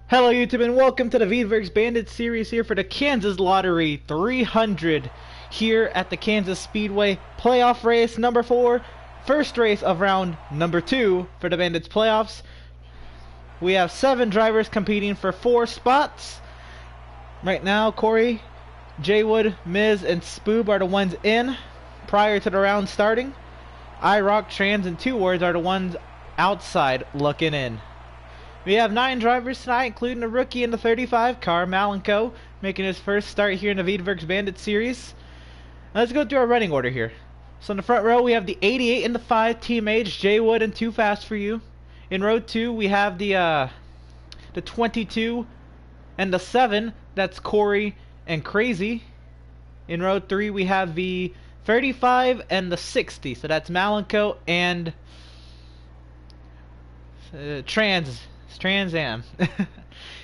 Hello YouTube and welcome to the Veedverks Bandits series here for the Kansas Lottery 300 here at the Kansas Speedway playoff race number 4, first race of round number 2 for the Bandits playoffs. We have 7 drivers competing for 4 spots. Right now Corey, Jaywood, Miz, and Spoob are the ones in prior to the round starting. iRock, Trans, and 2 Words are the ones outside looking in. We have 9 drivers tonight, including a rookie in the 35 car, Malenko, making his first start here in the Veedverks Bandit series. Now let's go through our running order here. So in the front row, we have the 88 and the 5 teammates, Jaywood and Too Fast For You. In row 2, we have the 22 and the 7, that's Corey and Crazy. In row 3, we have the 35 and the 60, so that's Malenko and Trans Am.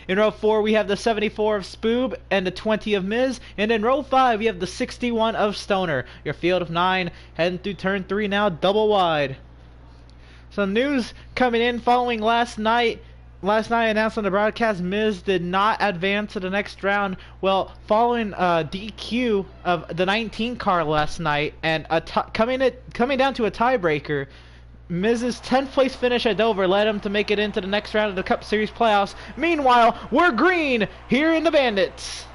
In row 4 we have the 74 of Spoob and the 20 of Miz, and in row 5 we have the 61 of Stoner. Your field of 9 heading through turn 3 now, double wide. Some news coming in following last night announced on the broadcast. Miz did not advance to the next round. Well, following DQ of the 19 car last night and coming down to a tiebreaker, Miz's 10th place finish at Dover led him to make it into the next round of the Cup Series playoffs. Meanwhile, we're green here in the Bandits.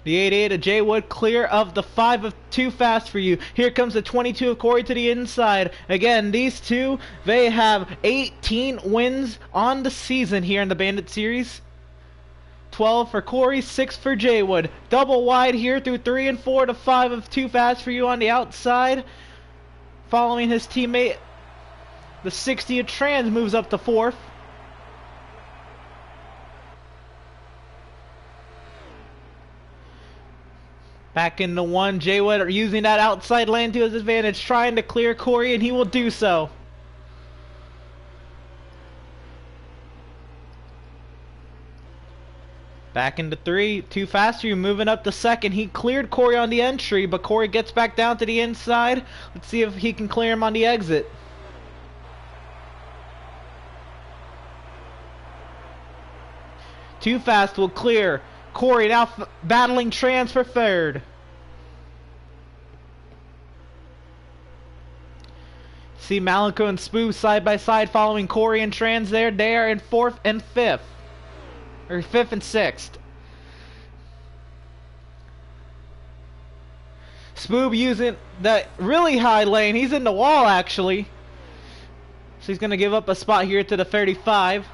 The 88 of Jaywood clear of the 5 of Too Fast For You. Here comes the 22 of Corey to the inside. Again, these two, they have 18 wins on the season here in the Bandit series. 12 for Corey, 6 for Jaywood. Double wide here through 3 and 4 to 5 of Too Fast For You on the outside. Following his teammate, the 60 of Trans moves up to 4th. Back into 1, Jaywood using that outside lane to his advantage, trying to clear Corey, and he will do so. Back into 3, Too Fast For You moving up to 2nd. He cleared Corey on the entry, but Corey gets back down to the inside. Let's see if he can clear him on the exit. Too Fast will clear. Corey now battling Trans for 3rd. See Malenko and Spoob side by side following Corey and Trans there. They are in 4th and 5th. Or 5th and 6th. Spoob using that really high lane. He's in the wall actually. So he's going to give up a spot here to the 35.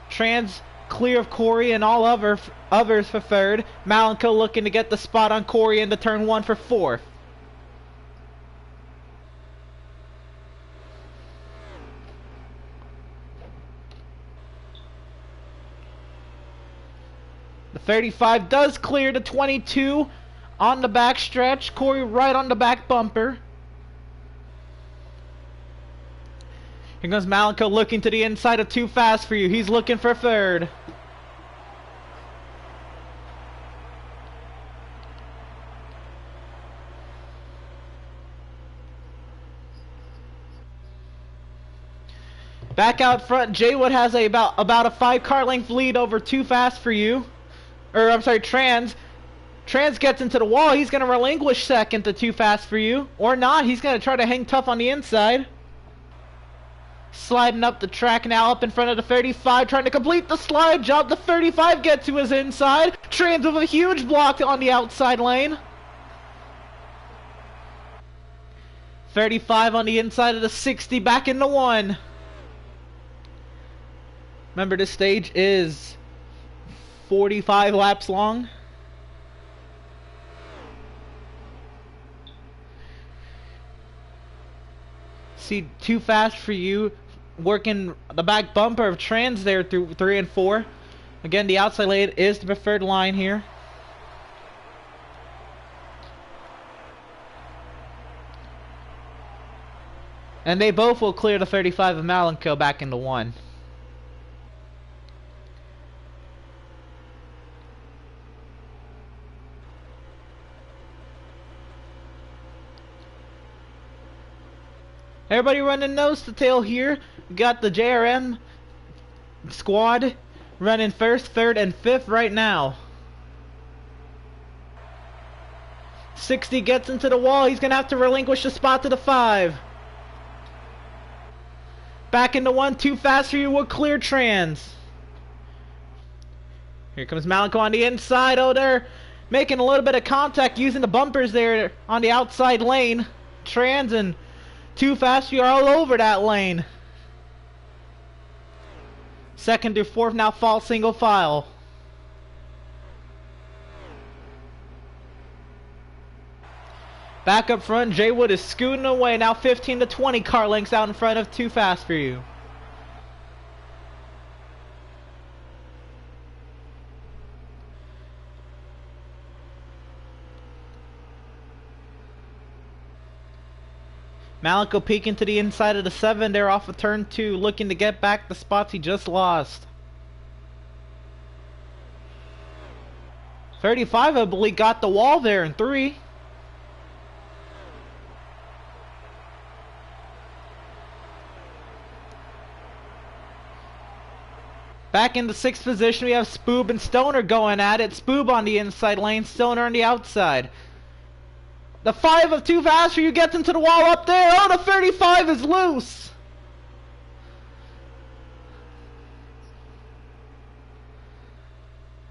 Trans clear of Corey and all others for 3rd. Malenko looking to get the spot on Corey into turn 1 for 4th. The 35 does clear the 22 on the back stretch. Corey right on the back bumper. Here goes Malenko looking to the inside of Too Fast For You. He's looking for 3rd. Back out front, Jaywood has about a 5 car length lead over Too Fast For You. Or, I'm sorry, Trans. Trans gets into the wall. He's going to relinquish 2nd to Too Fast For You. Or not. He's going to try to hang tough on the inside. Sliding up the track now, up in front of the 35. Trying to complete the slide job. The 35 gets to his inside. Trans with a huge block on the outside lane. 35 on the inside of the 60. Back into 1. Remember, this stage is 45 laps long. See Too Fast For You working the back bumper of Trans there through 3 and 4. Again, the outside lane is the preferred line here. And they both will clear the 35 of Malenko back into 1. Everybody running nose to tail here. We got the JRM squad running first, third, and fifth right now. 60 gets into the wall. He's going to have to relinquish the spot to the 5. Back into 1, too fast for you, will clear trans. Here comes Malenko on the inside. Oh, they're making a little bit of contact using the bumpers there on the outside lane. Trans and too fast for you are all over that lane. Second through fourth now fall single file. Back up front, Jay Wood is scooting away. Now 15 to 20 car lengths out in front of Too Fast For You. Malenko peeking to the inside of the 7. They're off of turn 2, looking to get back the spots he just lost. 35, I believe, got the wall there in 3. Back in the 6th position, we have Spoob and Stoner going at it. Spoob on the inside lane, Stoner on the outside. The 5 of Too Fast For You gets into the wall up there. Oh, the 35 is loose.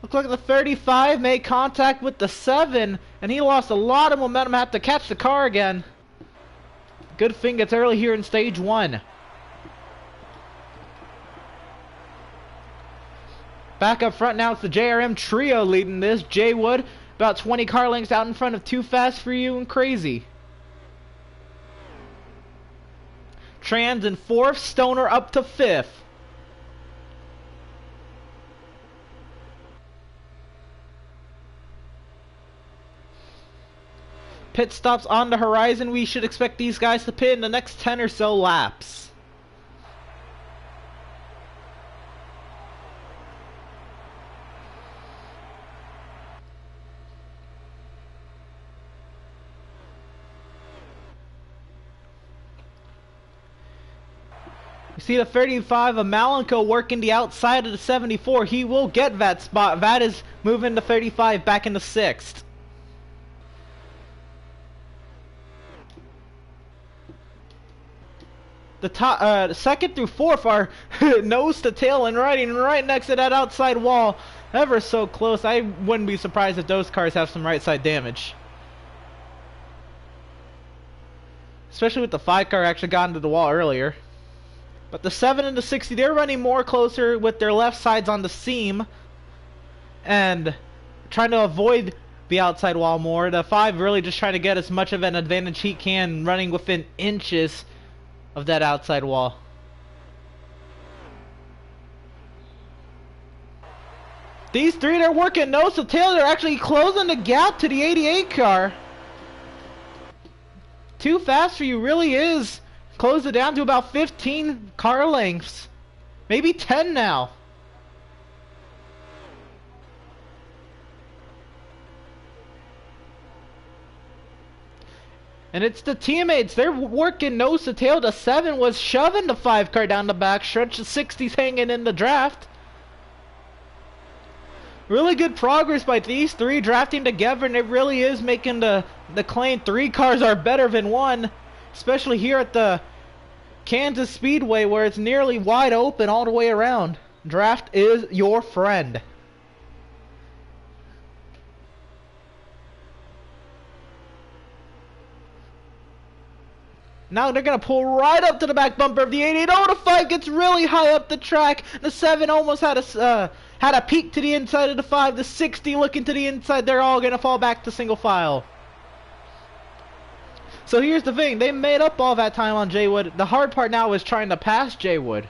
Looks like the 35 made contact with the 7, and he lost a lot of momentum, had to catch the car again. Good thing it's early here in stage 1. Back up front now, it's the JRM trio leading this. Jay Wood, about 20 car lengths out in front of Too Fast For You and Crazy. Trans in 4th, Stoner up to 5th. Pit stops on the horizon. We should expect these guys to pit in the next 10 or so laps. You see the 35 of Malenko working the outside of the 74. He will get that spot. That is moving the 35 back into 6th. The top, 2nd through 4th are nose to tail and riding right next to that outside wall. Ever so close. I wouldn't be surprised if those cars have some right side damage. Especially with the 5 car actually got into the wall earlier. But the 7 and the 60, they're running more closer with their left sides on the seam and trying to avoid the outside wall more. The 5 really just trying to get as much of an advantage he can, running within inches of that outside wall. These 3, they're working nose to tail. They're actually closing the gap to the 88 car. Too Fast For You really is close it down to about 15 car lengths. Maybe 10 now. And it's the teammates. They're working nose to tail. The 7 was shoving the 5 car down the back stretch. The 60's hanging in the draft. Really good progress by these 3 drafting together, and it really is making the claim 3 cars are better than 1. Especially here at the Kansas Speedway, where it's nearly wide open all the way around. Draft is your friend. Now they're going to pull right up to the back bumper of the 88. Oh, the 5 gets really high up the track. The 7 almost had a peek to the inside of the 5. The 60 looking to the inside. They're all going to fall back to single file. So here's the thing, they made up all that time on Jay Wood. The hard part now is trying to pass Jay Wood.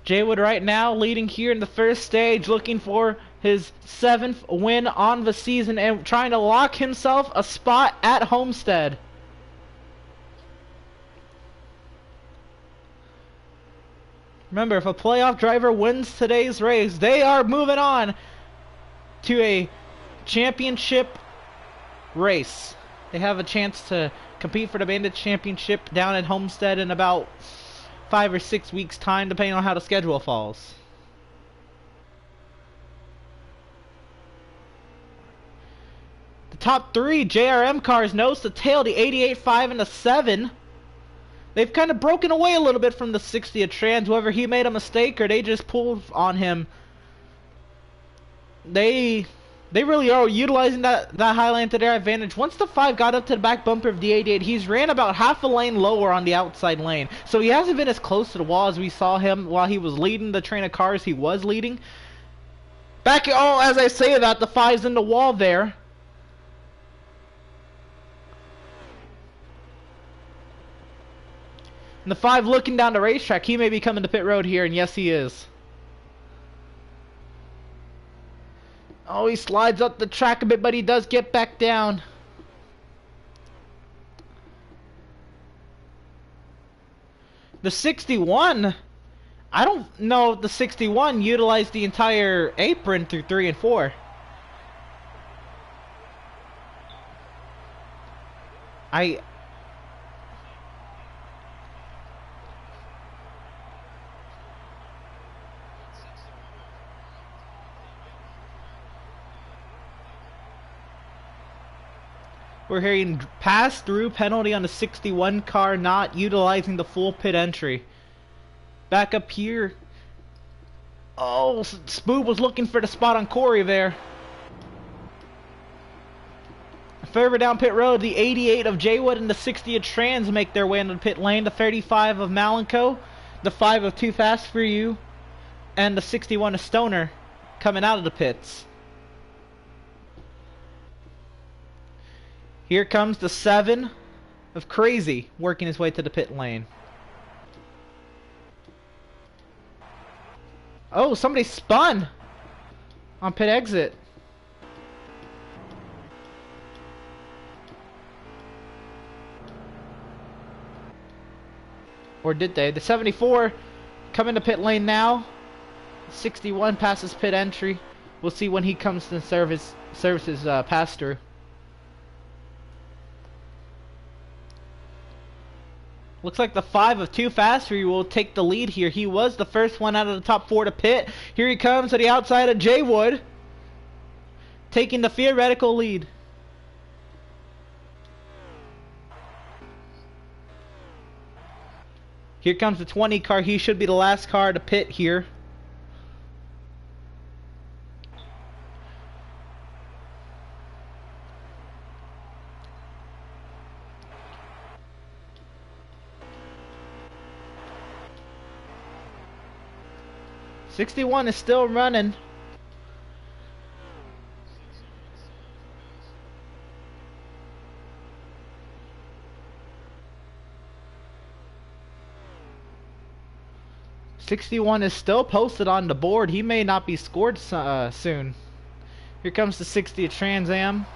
Jay Wood right now leading here in the first stage, looking for his 7th win on the season and trying to lock himself a spot at Homestead. Remember, if a playoff driver wins today's race, they are moving on to a championship race. They have a chance to compete for the Bandits Championship down at Homestead in about 5 or 6 weeks' time, depending on how the schedule falls. The top 3 JRM cars nose to tail, the 88, 5, and the 7. They've kind of broken away a little bit from the 60th Trans, whether he made a mistake or they just pulled on him. They really are utilizing that highline to their advantage. Once the 5 got up to the back bumper of the 88, he's ran about half a lane lower on the outside lane. So he hasn't been as close to the wall as we saw him while he was leading the train of cars he was leading. As I say that, the 5's in the wall there. And the 5 looking down the racetrack, he may be coming to pit road here, and yes he is. Oh, he slides up the track a bit, but he does get back down. The 61, I don't know if the 61 utilized the entire apron through 3 and 4. We're hearing pass-through penalty on the 61 car not utilizing the full pit entry. Back up here. Oh, Spoob was looking for the spot on Corey there. Further down pit road, the 88 of Jaywood and the 60 of Trans make their way into the pit lane. The 35 of Malenko, the 5 of Too Fast For You, and the 61 of Stoner coming out of the pits. Here comes the 7 of Crazy working his way to the pit lane. Oh, somebody spun on pit exit. Or did they? The 74 coming to pit lane now. 61 passes pit entry. We'll see when he comes to service his pass-through. Looks like the 5 of Too Fast For You will take the lead here. He was the first one out of the top 4 to pit. Here he comes to the outside of Jaywood, taking the theoretical lead. Here comes the 20 car. He should be the last car to pit here. '61 is still running. '61 is still posted on the board. He may not be scored soon. Here comes the 60 Trans Am.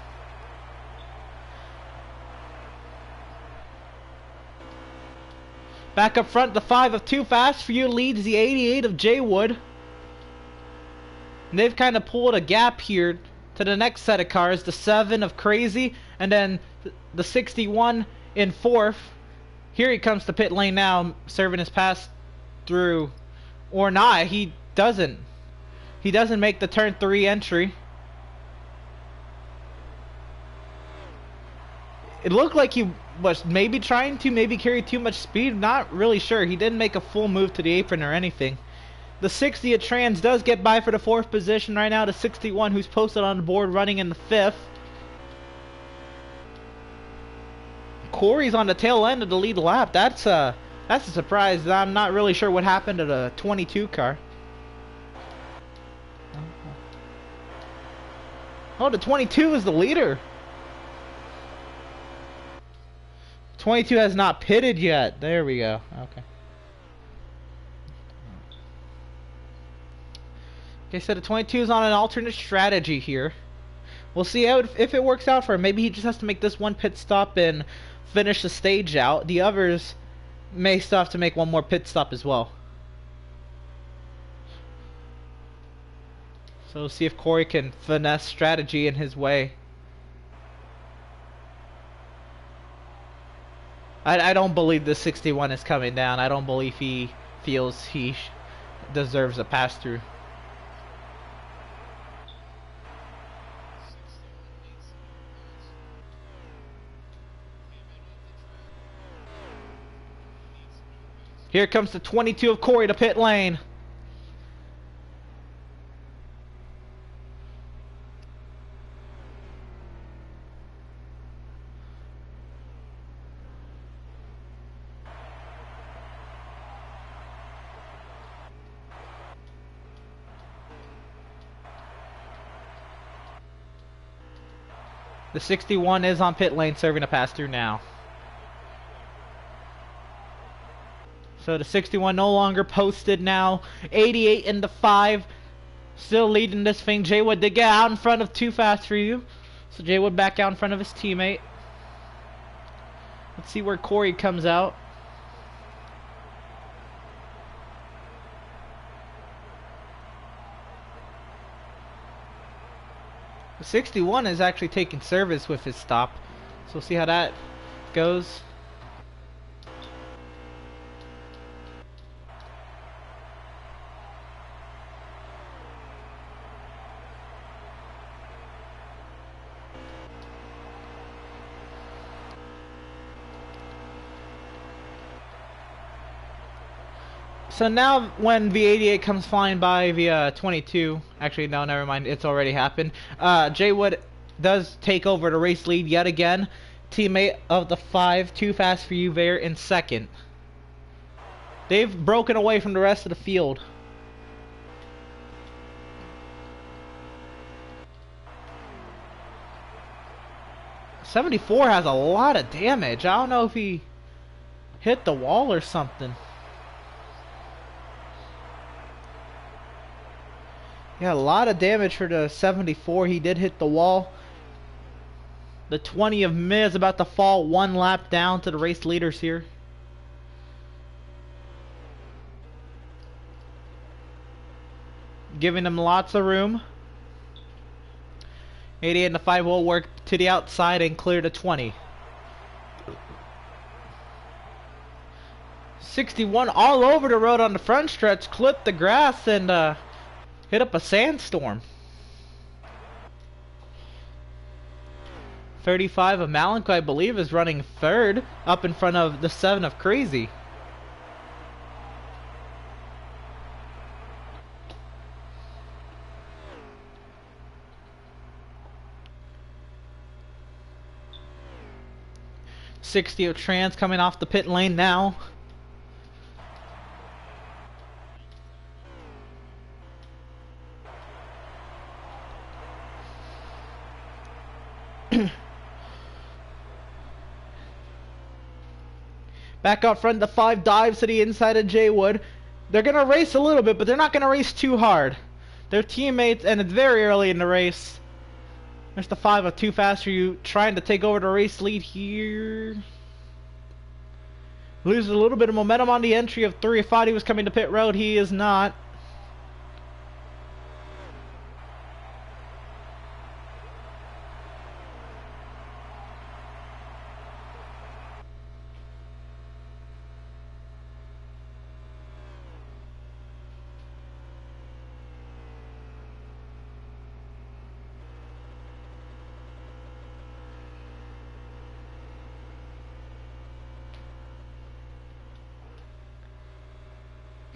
Back up front, the 5 of Too Fast For You leads the 88 of Jaywood. And they've kind of pulled a gap here to the next set of cars, the 7 of Crazy, and then the 61 in 4th. Here he comes to pit lane now, serving his pass through. Or not, he doesn't. He doesn't make the turn 3 entry. It looked like he was maybe trying to carry too much speed. Not really sure. He didn't make a full move to the apron or anything. The 60 of Trans does get by for the 4th position right now. The 61 who's posted on the board running in the 5th. Corey's on the tail end of the lead lap. That's a surprise. I'm not really sure what happened to the 22 car. Oh, the 22 is the leader. 22 has not pitted yet. There we go. Okay. Okay, so the 22 is on an alternate strategy here. We'll see how if it works out for him. Maybe he just has to make this one pit stop and finish the stage out. The others may still have to make one more pit stop as well. So we'll see if Corey can finesse strategy in his way. I don't believe the 61 is coming down. I don't believe he feels he deserves a pass through. Here comes the 22 of Corey to pit lane. The 61 is on pit lane serving a pass through now. So the 61 no longer posted now. 88 in the 5. Still leading this thing. Jay Wood did get out in front of Too Fast For You. So Jay Wood back out in front of his teammate. Let's see where Corey comes out. The 61 is actually taking service with his stop. So we'll see how that goes. So now when V88 comes flying by via 22, actually no, never mind, it's already happened. Jay Wood does take over the race lead yet again. Teammate of the 5, Too Fast For You there in second. They've broken away from the rest of the field. '74 has a lot of damage. I don't know if he hit the wall or something. Yeah, a lot of damage for the 74. He did hit the wall. The 20 of Miz about to fall one lap down to the race leaders here. Giving them lots of room. 88 and the 5 will work to the outside and clear the 20. 61 all over the road on the front stretch. Clipped the grass and hit up a sandstorm. 35 of Malenko, I believe, is running third, up in front of the 7 of Crazy. .60 of Trans coming off the pit lane now. Back out front, the 5 dives to the inside of Jay Wood. They're going to race a little bit, but they're not going to race too hard. They're teammates, and it's very early in the race. There's the 5 of Too Fast For You trying to take over the race lead here. Loses a little bit of momentum on the entry of 3. I thought he was coming to pit road. He is not.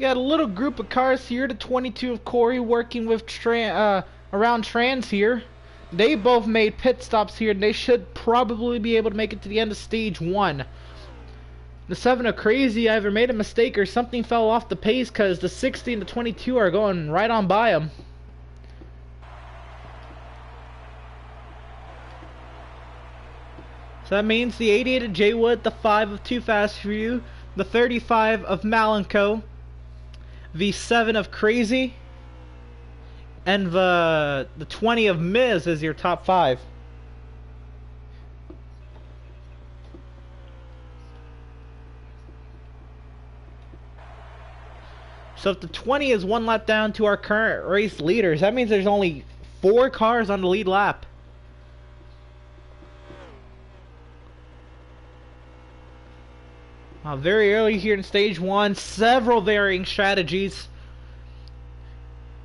Got a little group of cars here. The 22 of Corey working with around Trans here. They both made pit stops here, and they should probably be able to make it to the end of stage 1. The 7 of Crazy either made a mistake or something fell off the pace, because the 60 and the 22 are going right on by him. So that means the 88 of Jay Wood, the 5 of Too Fast For You, the 35 of Malenko, the 7 of Crazy, and the 20 of Miz is your top 5. So if the 20 is one lap down to our current race leaders, that means there's only 4 cars on the lead lap. Very early here in stage 1, several varying strategies.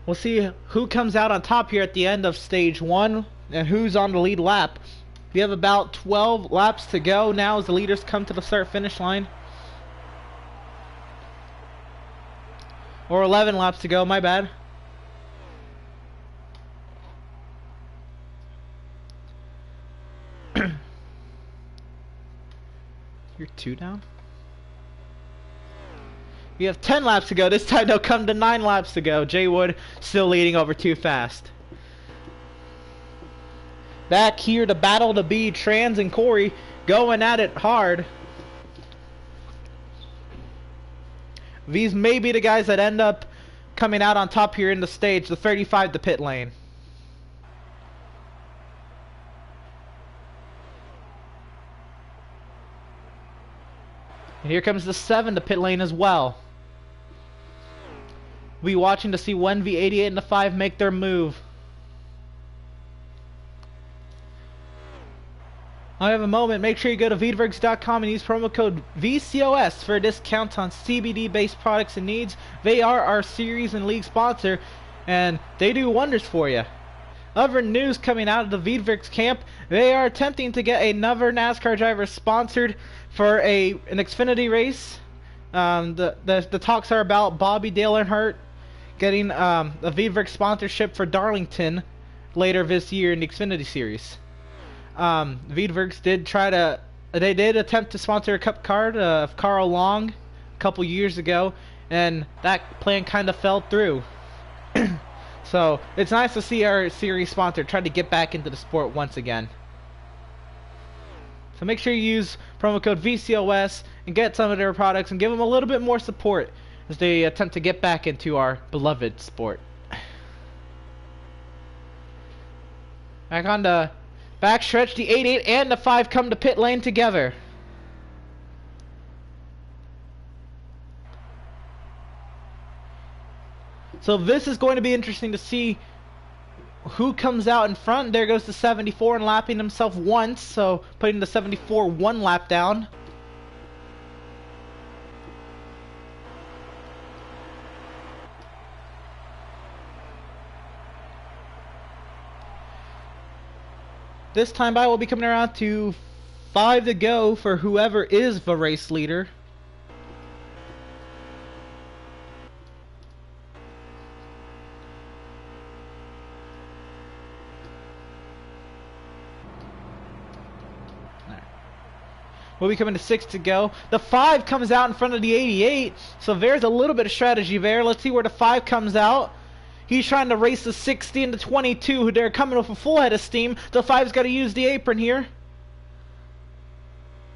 We'll see who comes out on top here at the end of stage 1 and who's on the lead lap. We have about 12 laps to go now as the leaders come to the start-finish line. Or 11 laps to go, my bad. You're 2 down? We have 10 laps to go. This time they'll come to 9 laps to go. Jay Wood still leading over too fast. Back here to battle to be Trans and Corey going at it hard. These may be the guys that end up coming out on top here in the stage. The 35 to pit lane. And here comes the 7 to pit lane as well. We'll be watching to see when the 88 and the 5 make their move. I have a moment. Make sure you go to Veedverks.com and use promo code VCOS for a discount on CBD-based products and needs. They are our series and league sponsor, and they do wonders for you. Other news coming out of the Veedverks camp, they are attempting to get another NASCAR driver sponsored for an Xfinity race. The talks are about Bobby Dale Earnhardt getting a Veedverks sponsorship for Darlington later this year in the Xfinity series. Veedverks did attempt to sponsor a cup card of Carl Long a couple years ago, and that plan kind of fell through. So it's nice to see our series sponsor try to get back into the sport once again. So make sure you use promo code VCOS and get some of their products and give them a little bit more support as they attempt to get back into our beloved sport. Back on the backstretch, the 88 and the 5 come to pit lane together. So this is going to be interesting to see who comes out in front. There goes the 74 and lapping himself once, so putting the 74 one lap down. This time by will be coming around to 5 to go for whoever is the race leader. We'll be coming to 6 to go. The 5 comes out in front of the 88, so there's a little bit of strategy there. Let's see where the 5 comes out. He's trying to race the 60 and the 22, who they're coming with a full head of steam. The 5's got to use the apron here.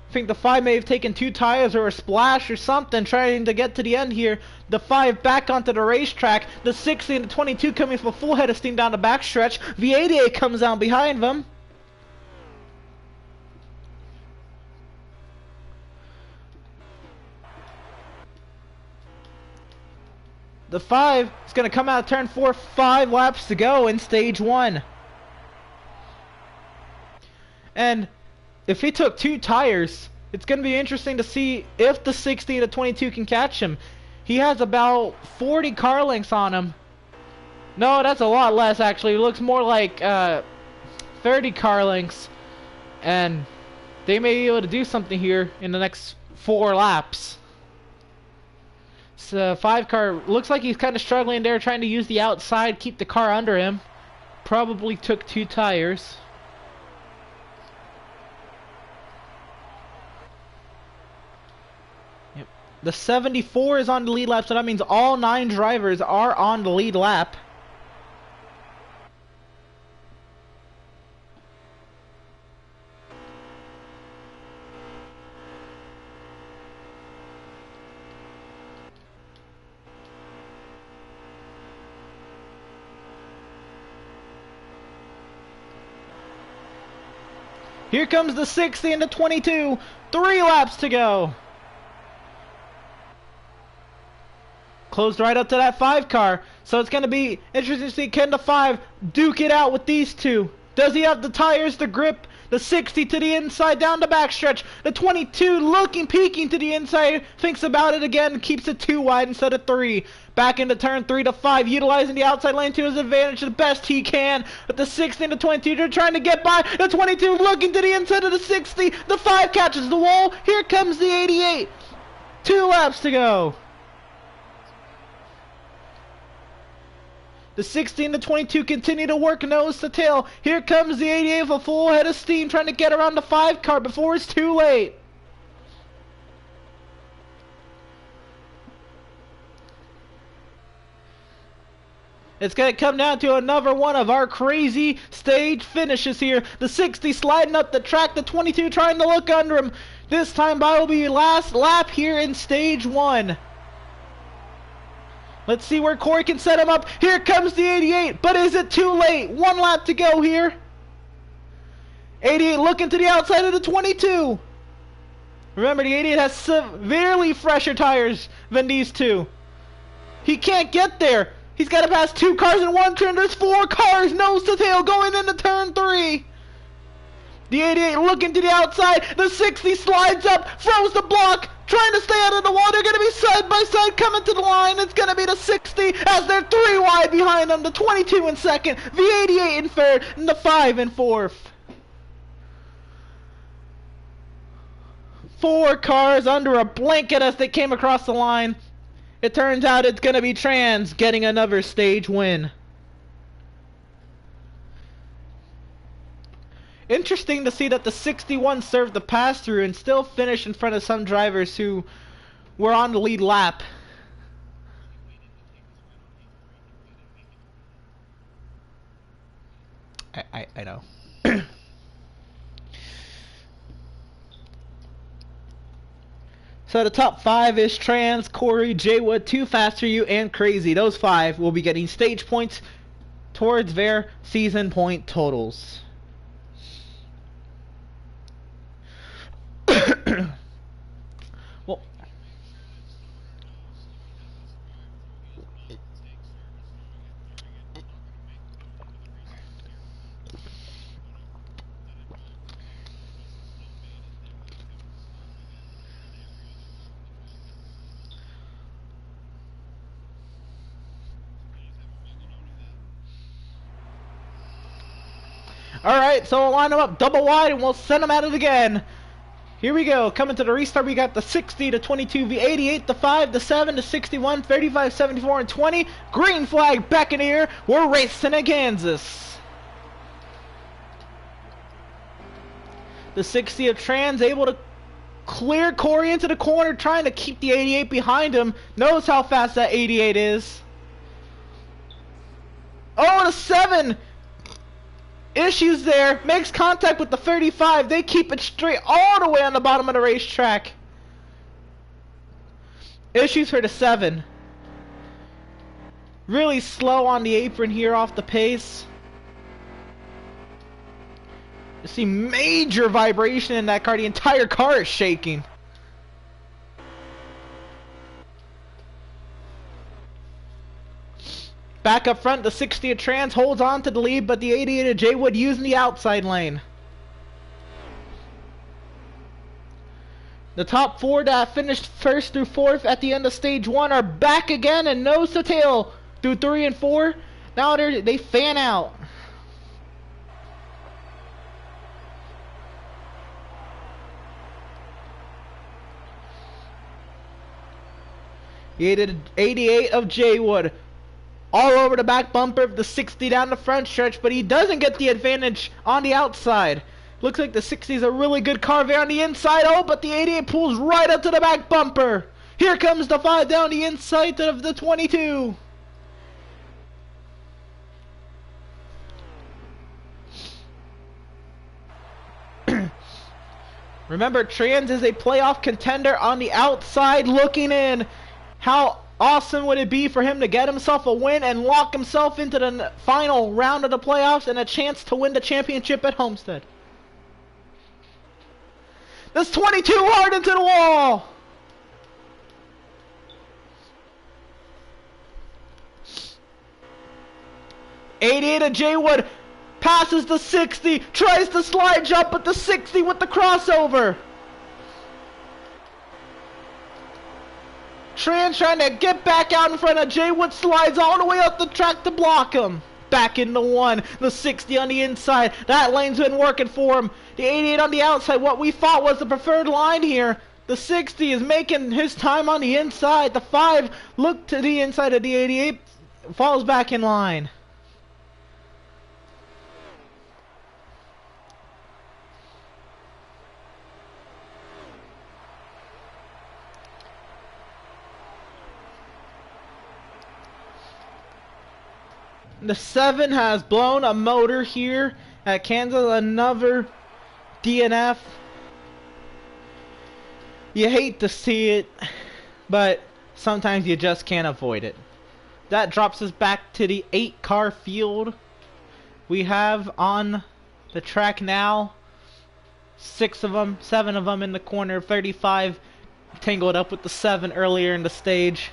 I think the 5 may have taken 2 tires or a splash or something trying to get to the end here. The 5 back onto the racetrack. The 60 and the 22 coming with a full head of steam down the backstretch. The 88 comes out behind them. The 5 is going to come out of turn 4, 5 laps to go in stage 1. And if he took 2 tires, it's going to be interesting to see if the 60 and the 22 can catch him. He has about 40 car lengths on him. No, that's a lot less actually. It looks more like 30 car lengths. And they may be able to do something here in the next 4 laps. 5 car looks like he's kind of struggling there, trying to use the outside, keep the car under him. Probably took 2 tires. Yep. The 74 is on the lead lap, so that means all 9 drivers are on the lead lap. Here comes the 60 and the 22. 3 laps to go. Closed right up to that 5 car. So it's going to be interesting to see, can the 5 duke it out with these 2? Does he have the tires, the grip The 60 to the inside, down the backstretch. The 22 looking, peeking to the inside, thinks about it again, keeps it 2 wide instead of 3. Back into turn 3 to 5, utilizing the outside lane to his advantage the best he can. But the 60 and the 22, they're trying to get by. The 22 looking to the inside of the 60. The 5 catches the wall. Here comes the 88. 2 laps to go. The 60 and the 22 continue to work nose to tail. Here comes the 88 with a full head of steam trying to get around the 5 car before it's too late. It's going to come down to another one of our crazy stage finishes here. The 60 sliding up the track, the 22 trying to look under him. This time by will be last lap here in stage 1. Let's see where Corey can set him up. Here comes the 88, but is it too late? 1 lap to go here. 88 looking to the outside of the 22. Remember, the 88 has severely fresher tires than these two. He can't get there. He's got to pass 2 cars in 1 turn. There's 4 cars nose to tail going into turn 3. The 88 looking to the outside. The 60 slides up, throws the block, trying to stay out of the wall. They're going to be side by side coming to the line. It's going to be the 60 as they're 3 wide behind them. The 22 in second, the 88 in third, and the 5 in fourth. 4 cars under a blanket as they came across the line. It turns out it's going to be Trans getting another stage win. Interesting to see that the 61 served the pass-through and still finished in front of some drivers who were on the lead lap. I know. So the top 5 is Trans, Corey, Jaywood, Too Fast For You, and Crazy. Those 5 will be getting stage points towards their season point totals. Well, alright, so we'll line them up double wide and we'll send them at it again. Here we go. Coming to the restart, we got the 60, the 22, the 88, the 5, the 7, the 61, 35, 74, and 20. Green flag back in the air. We're racing in Kansas. The 60 of Trans able to clear Corey into the corner, trying to keep the 88 behind him. Knows how fast that 88 is. Oh, the 7! Issues there, makes contact with the 35. They keep it straight all the way on the bottom of the racetrack. Issues for the 7. Really slow on the apron here off the pace. You see major vibration in that car. The entire car is shaking. Back up front, the 60 of Trans holds on to the lead, but the 88 of Jaywood using the outside lane. The top 4 that finished 1st through 4th at the end of stage 1 are back again and nose to tail through 3 and 4. Now they fan out. The 88 of Jaywood all over the back bumper of the 60 down the front stretch, but he doesn't get the advantage on the outside. Looks like the 60 is a really good car there on the inside. Oh, but the 88 pulls right up to the back bumper. Here comes the 5 down the inside of the 22. Remember, Trans is a playoff contender on the outside looking in. How awesome would it be for him to get himself a win and lock himself into the final round of the playoffs and a chance to win the championship at Homestead? That's 22 hard into the wall. '88 of Jaywood passes the 60, tries to slide jump at the 60 with the crossover. Tran trying to get back out in front of Jay Wood, slides all the way up the track to block him. Back into one, the 60 on the inside. That lane's been working for him. The 88 on the outside, what we thought was the preferred line here. The 60 is making his time on the inside. The 5 look to the inside of the 88, falls back in line. The 7 has blown a motor here at Kansas, another DNF. You hate to see it, but sometimes you just can't avoid it. That drops us back to the 8-car field. We have on the track now 6 of them, 7 of them in the corner, 35 tangled up with the 7 earlier in the stage.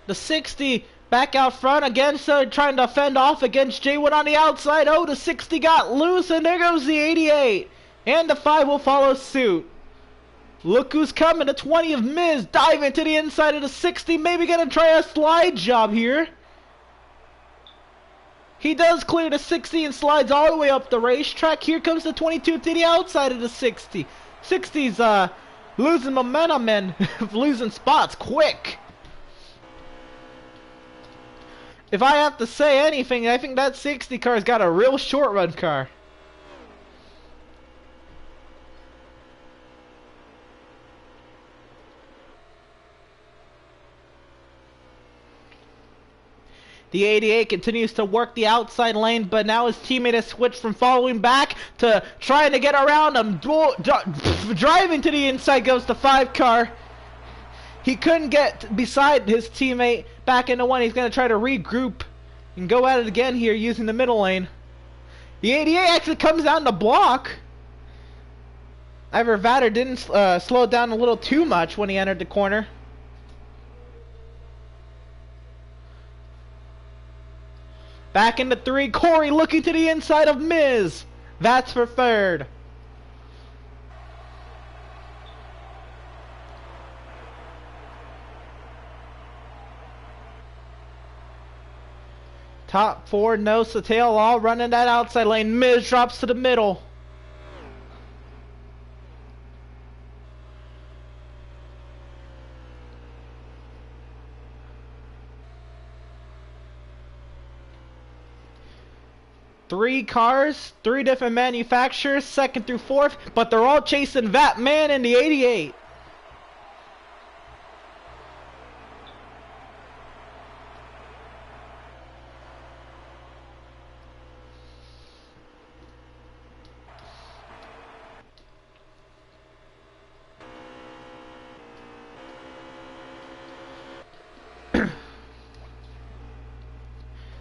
The 60 back out front again, so trying to fend off against Jay Wood on the outside. Oh, the 60 got loose, and there goes the 88. And the 5 will follow suit. Look who's coming, the 20 of Miz, diving to the inside of the 60, maybe gonna try a slide job here. He does clear the 60 and slides all the way up the racetrack. Here comes the 22 to the outside of the 60. 60's losing momentum and losing spots quick. If I have to say anything, I think that 60 car's got a real short run car. The 88 continues to work the outside lane, but now his teammate has switched from following back to trying to get around him. Driving to the inside goes the 5 car. He couldn't get beside his teammate back into one. He's going to try to regroup and go at it again here using the middle lane. The 88 actually comes down the block. Ivor Vader didn't slow it down a little too much when he entered the corner. Back into 3, Corey looking to the inside of Miz. That's for 3rd. Top 4, nose to tail, all running that outside lane. Miz drops to the middle. Three cars, 3 different manufacturers, 2nd through 4th, but they're all chasing that man in the 88.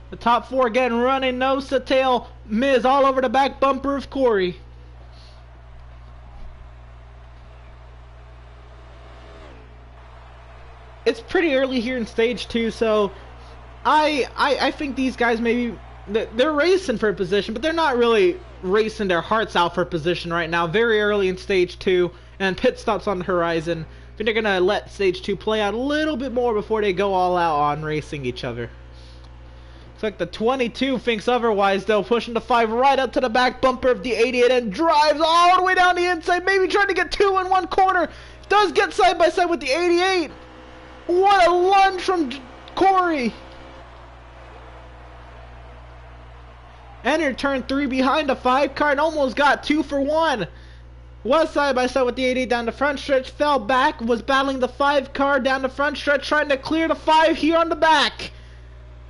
The top 4 again running nose to tail. Miz all over the back bumper of Corey. It's pretty early here in stage 2, so I think these guys maybe they're racing for a position, but they're not really racing their hearts out for a position right now. Very early in stage 2, and pit stops on the horizon. I think they're gonna let stage 2 play out a little bit more before they go all out on racing each other. Looks like the 22 thinks otherwise, though, pushing the 5 right up to the back bumper of the 88 and drives all the way down the inside, maybe trying to get 2 in one corner. Does get side by side with the 88. What a lunge from Corey. Entered turn 3 behind the 5 car and almost got 2 for 1. Was side by side with the 88 down the front stretch, fell back, was battling the 5 car down the front stretch, trying to clear the 5 here on the back.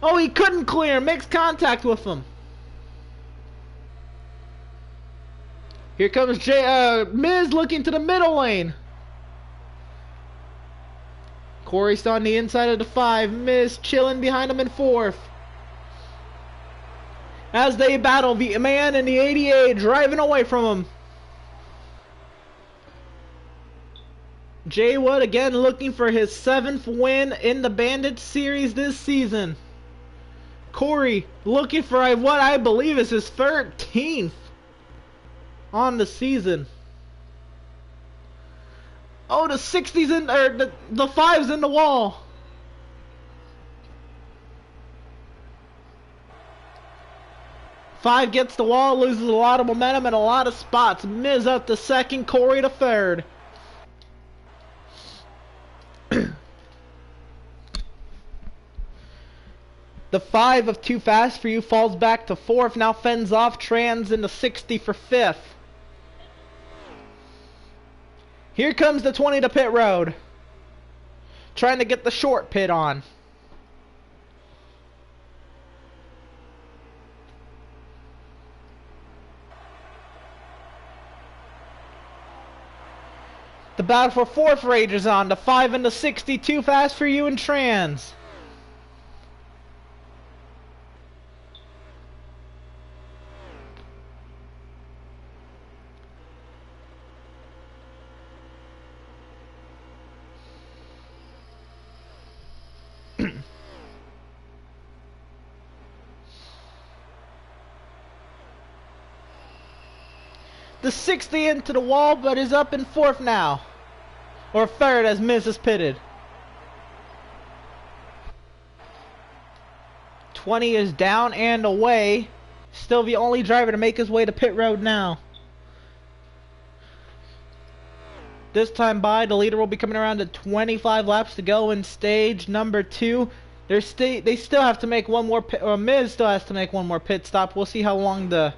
Oh, he couldn't clear. Makes contact with him. Here comes Miz looking to the middle lane. Corey's on the inside of the 5. Miz chilling behind him in 4th. As they battle, the man in the 88 driving away from him. Jay Wood again looking for his 7th win in the Bandits series this season. Corey looking for what I believe is his 13th on the season. Oh, the 60's in, or the 5's in the wall. Five gets the wall, loses a lot of momentum and a lot of spots. Miz up to second, Corey to third. The 5 of Too Fast For You falls back to 4th, now fends off Trans into 60 for 5th. Here comes the 20 to pit road. Trying to get the short pit on. The battle for 4th rages on. The 5 and the 60, Too Fast For You and Trans. The 60 into the wall, but is up in 4th now. Or 3rd as Miz is pitted. 20 is down and away. Still the only driver to make his way to pit road now. This time by, the leader will be coming around to 25 laps to go in stage number 2. They still have to make one more pit, or Miz still has to make one more pit stop. We'll see how long the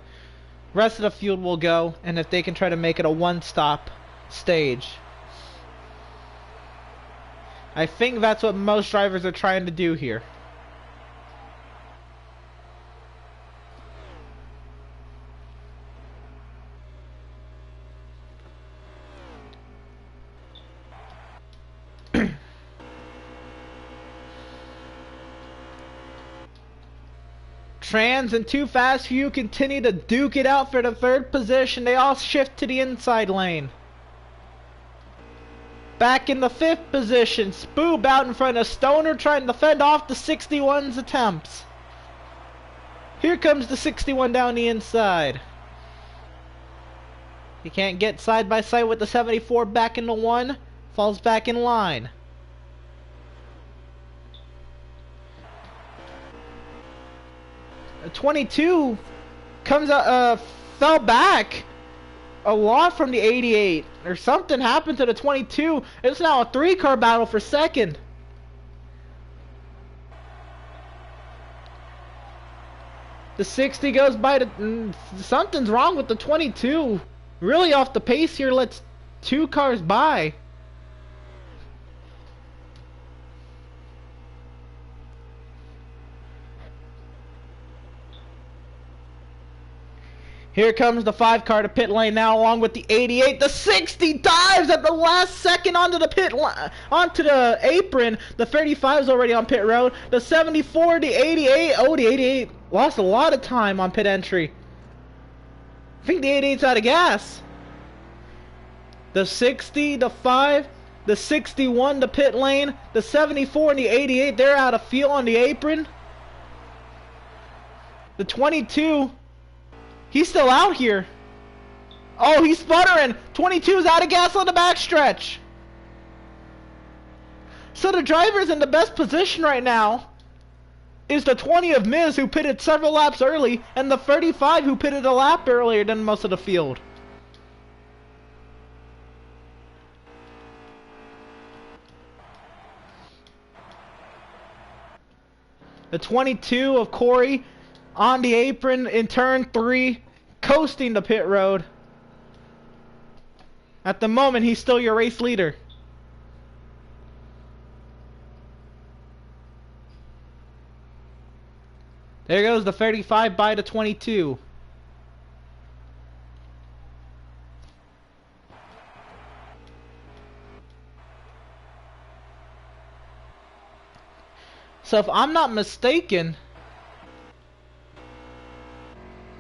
rest of the field will go, and if they can try to make it a one-stop stage. I think that's what most drivers are trying to do here. Trans and Too Fast For You continue to duke it out for the 3rd position. They all shift to the inside lane. Back in the 5th position, Spoob out in front of Stoner trying to fend off the 61's attempts. Here comes the 61 down the inside. He can't get side by side with the 74 back into 1. Falls back in line. A 22 comes out, fell back a lot from the 88, or something happened to the 22. It's now a 3-car battle for 2nd. The 60 goes by the, something's wrong with the 22. Really off the pace here, lets 2 cars by. Here comes the 5-car to pit lane now, along with the 88. The 60 dives at the last second onto the onto the apron. The 35 is already on pit road. The 74, the 88. Oh, the 88 lost a lot of time on pit entry. I think the 88's out of gas. The 60, the 5, the 61 to pit lane. The 74 and the 88, they're out of fuel on the apron. The 22... he's still out here. Oh, he's sputtering. 22's out of gas on the backstretch. So the driver's in the best position right now is the 20 of Miz, who pitted several laps early, and the 35 who pitted a lap earlier than most of the field. The 22 of Corey on the apron in turn 3, coasting the pit road. At the moment, he's still your race leader. There goes the 35 by the 22. So if I'm not mistaken,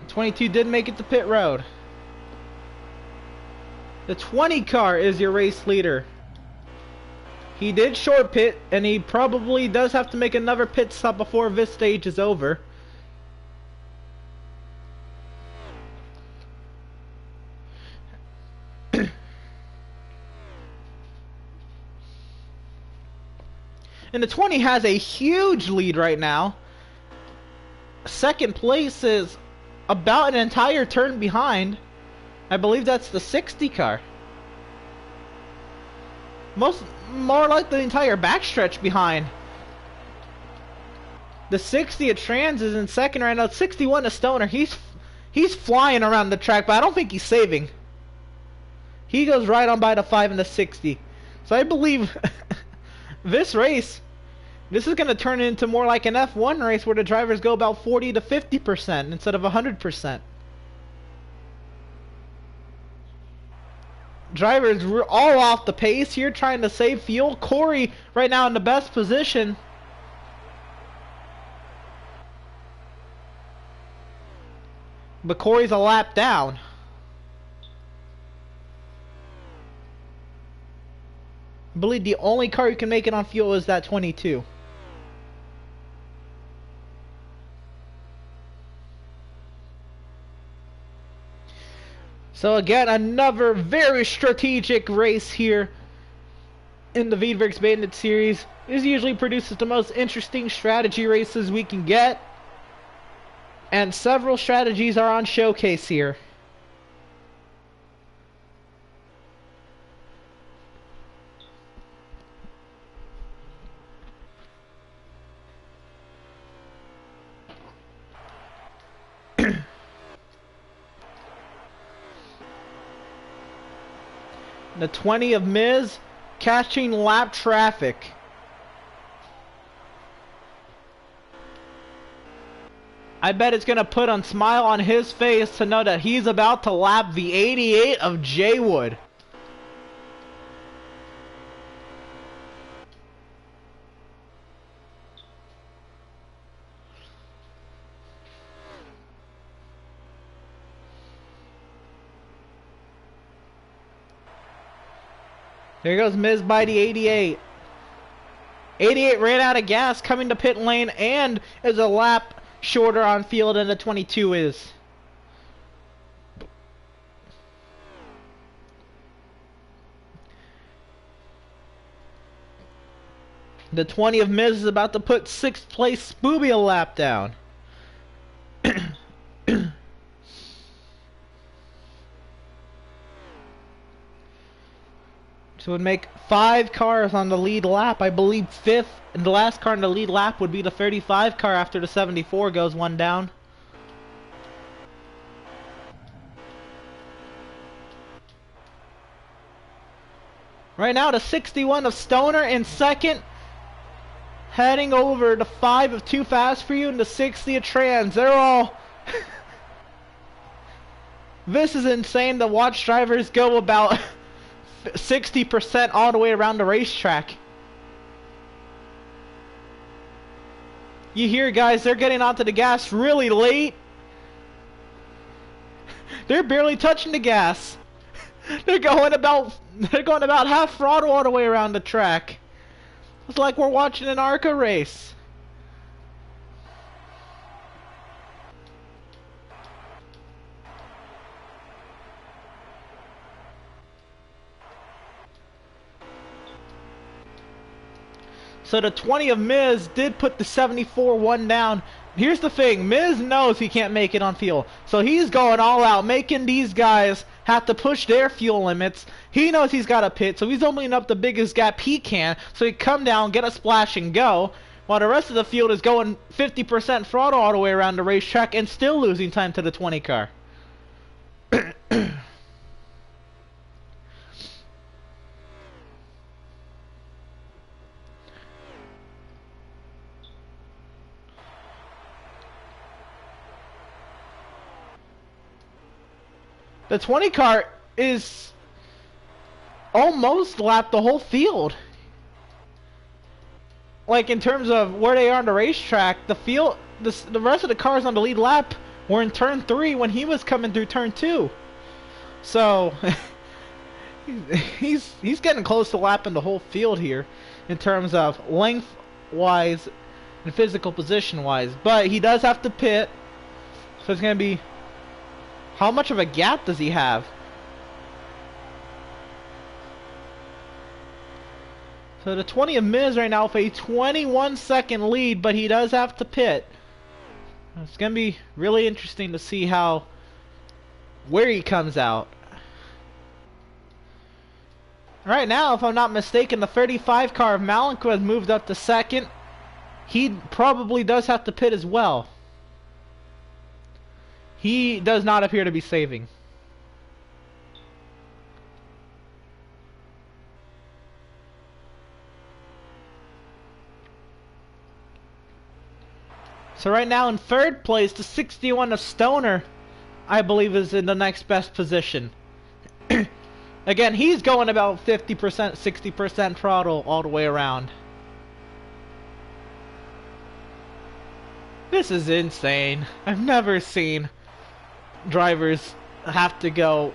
22 did make it to pit road. The 20 car is your race leader. He did short pit, and he probably does have to make another pit stop before this stage is over. And the 20 has a huge lead right now. Second place is about an entire turn behind. I believe that's the 60 car. More like the entire backstretch behind. The 60 at Trans is in second right now. 61 to Stoner. He's flying around the track, but I don't think he's saving. He goes right on by the 5 and the 60. So I believe this race, this is going to turn into more like an F1 race where the drivers go about 40 to 50% instead of 100%. Drivers were all off the pace here trying to save fuel. Corey right now in the best position. But Corey's a lap down. I believe the only car you can make it on fuel is that 22. So again, another very strategic race here in the Veedverks Bandits series. This usually produces the most interesting strategy races we can get. And several strategies are on showcase here. The 20 of Miz catching lap traffic. I bet it's going to put a smile on his face to know that he's about to lap the 88 of Jay Wood. There goes Miz by the 88. 88 ran out of gas coming to pit lane and is a lap shorter on field than the 22 is. The 20 of Miz is about to put 6th place Spooby a lap down. So it would make 5 cars on the lead lap. I believe 5th and the last car in the lead lap would be the 35 car after the 74 goes one down. Right now the 61 of Stoner in second. Heading over the 5 of Too Fast For You and the 60 of Trans. They're all... This is insane to watch drivers go about 60% all the way around the racetrack. You hear guys, they're getting onto the gas really late. They're barely touching the gas. They're going about half throttle all the way around the track. It's like we're watching an ARCA race. So the 20 of Miz did put the 74 one down. Here's the thing, Miz knows he can't make it on fuel. So he's going all out, making these guys have to push their fuel limits. He knows he's got a pit, so he's opening up the biggest gap he can so he can come down, get a splash, and go. While the rest of the field is going 50% throttle all the way around the racetrack and still losing time to the 20 car. The 20 car is almost lapped the whole field. Like in terms of where they are on the racetrack, the rest of the cars on the lead lap were in turn 3 when he was coming through turn 2. So He's getting close to lapping the whole field here in terms of length wise and physical position wise, but he does have to pit, so it's gonna be, how much of a gap does he have? So the 20 of Miz right now with a 21-second lead, but he does have to pit. It's gonna be really interesting to see where he comes out. Right now, if I'm not mistaken, the 35 car of Malenko has moved up to second. He probably does have to pit as well. He does not appear to be saving. So right now in third place, the 61 of Stoner, I believe, is in the next best position. Again, he's going about 50%, 60% throttle all the way around. This is insane. I've never seen drivers have to go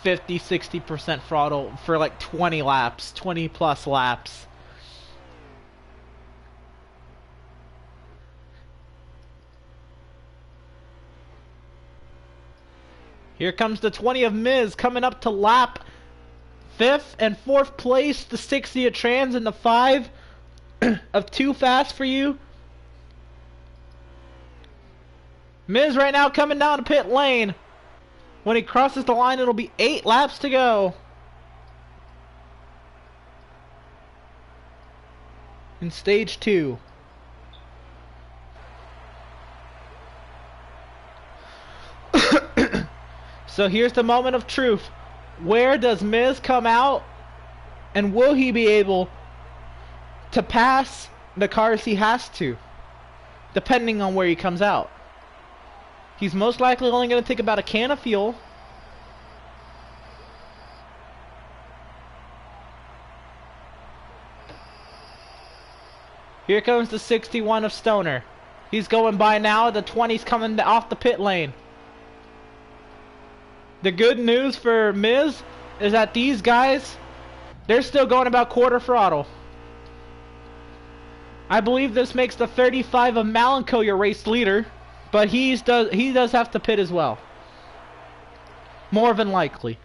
50, 60% throttle for like 20 laps, 20 plus laps. Here comes the 20 of Miz coming up to lap 5th and 4th place, the 60 of Trans and the 5 of Too Fast For You. Miz right now coming down to pit lane. When he crosses the line, it'll be 8 laps to go. In stage 2. So here's the moment of truth. Where does Miz come out? And will he be able to pass the cars he has to? Depending on where he comes out. He's most likely only going to take about a can of fuel. Here comes the 61 of Stoner. He's going by now. The 20's coming off the pit lane. The good news for Miz is that these guys, they're still going about quarter throttle. I believe this makes the 35 of Malenko your race leader, but he does have to pit as well. More than likely.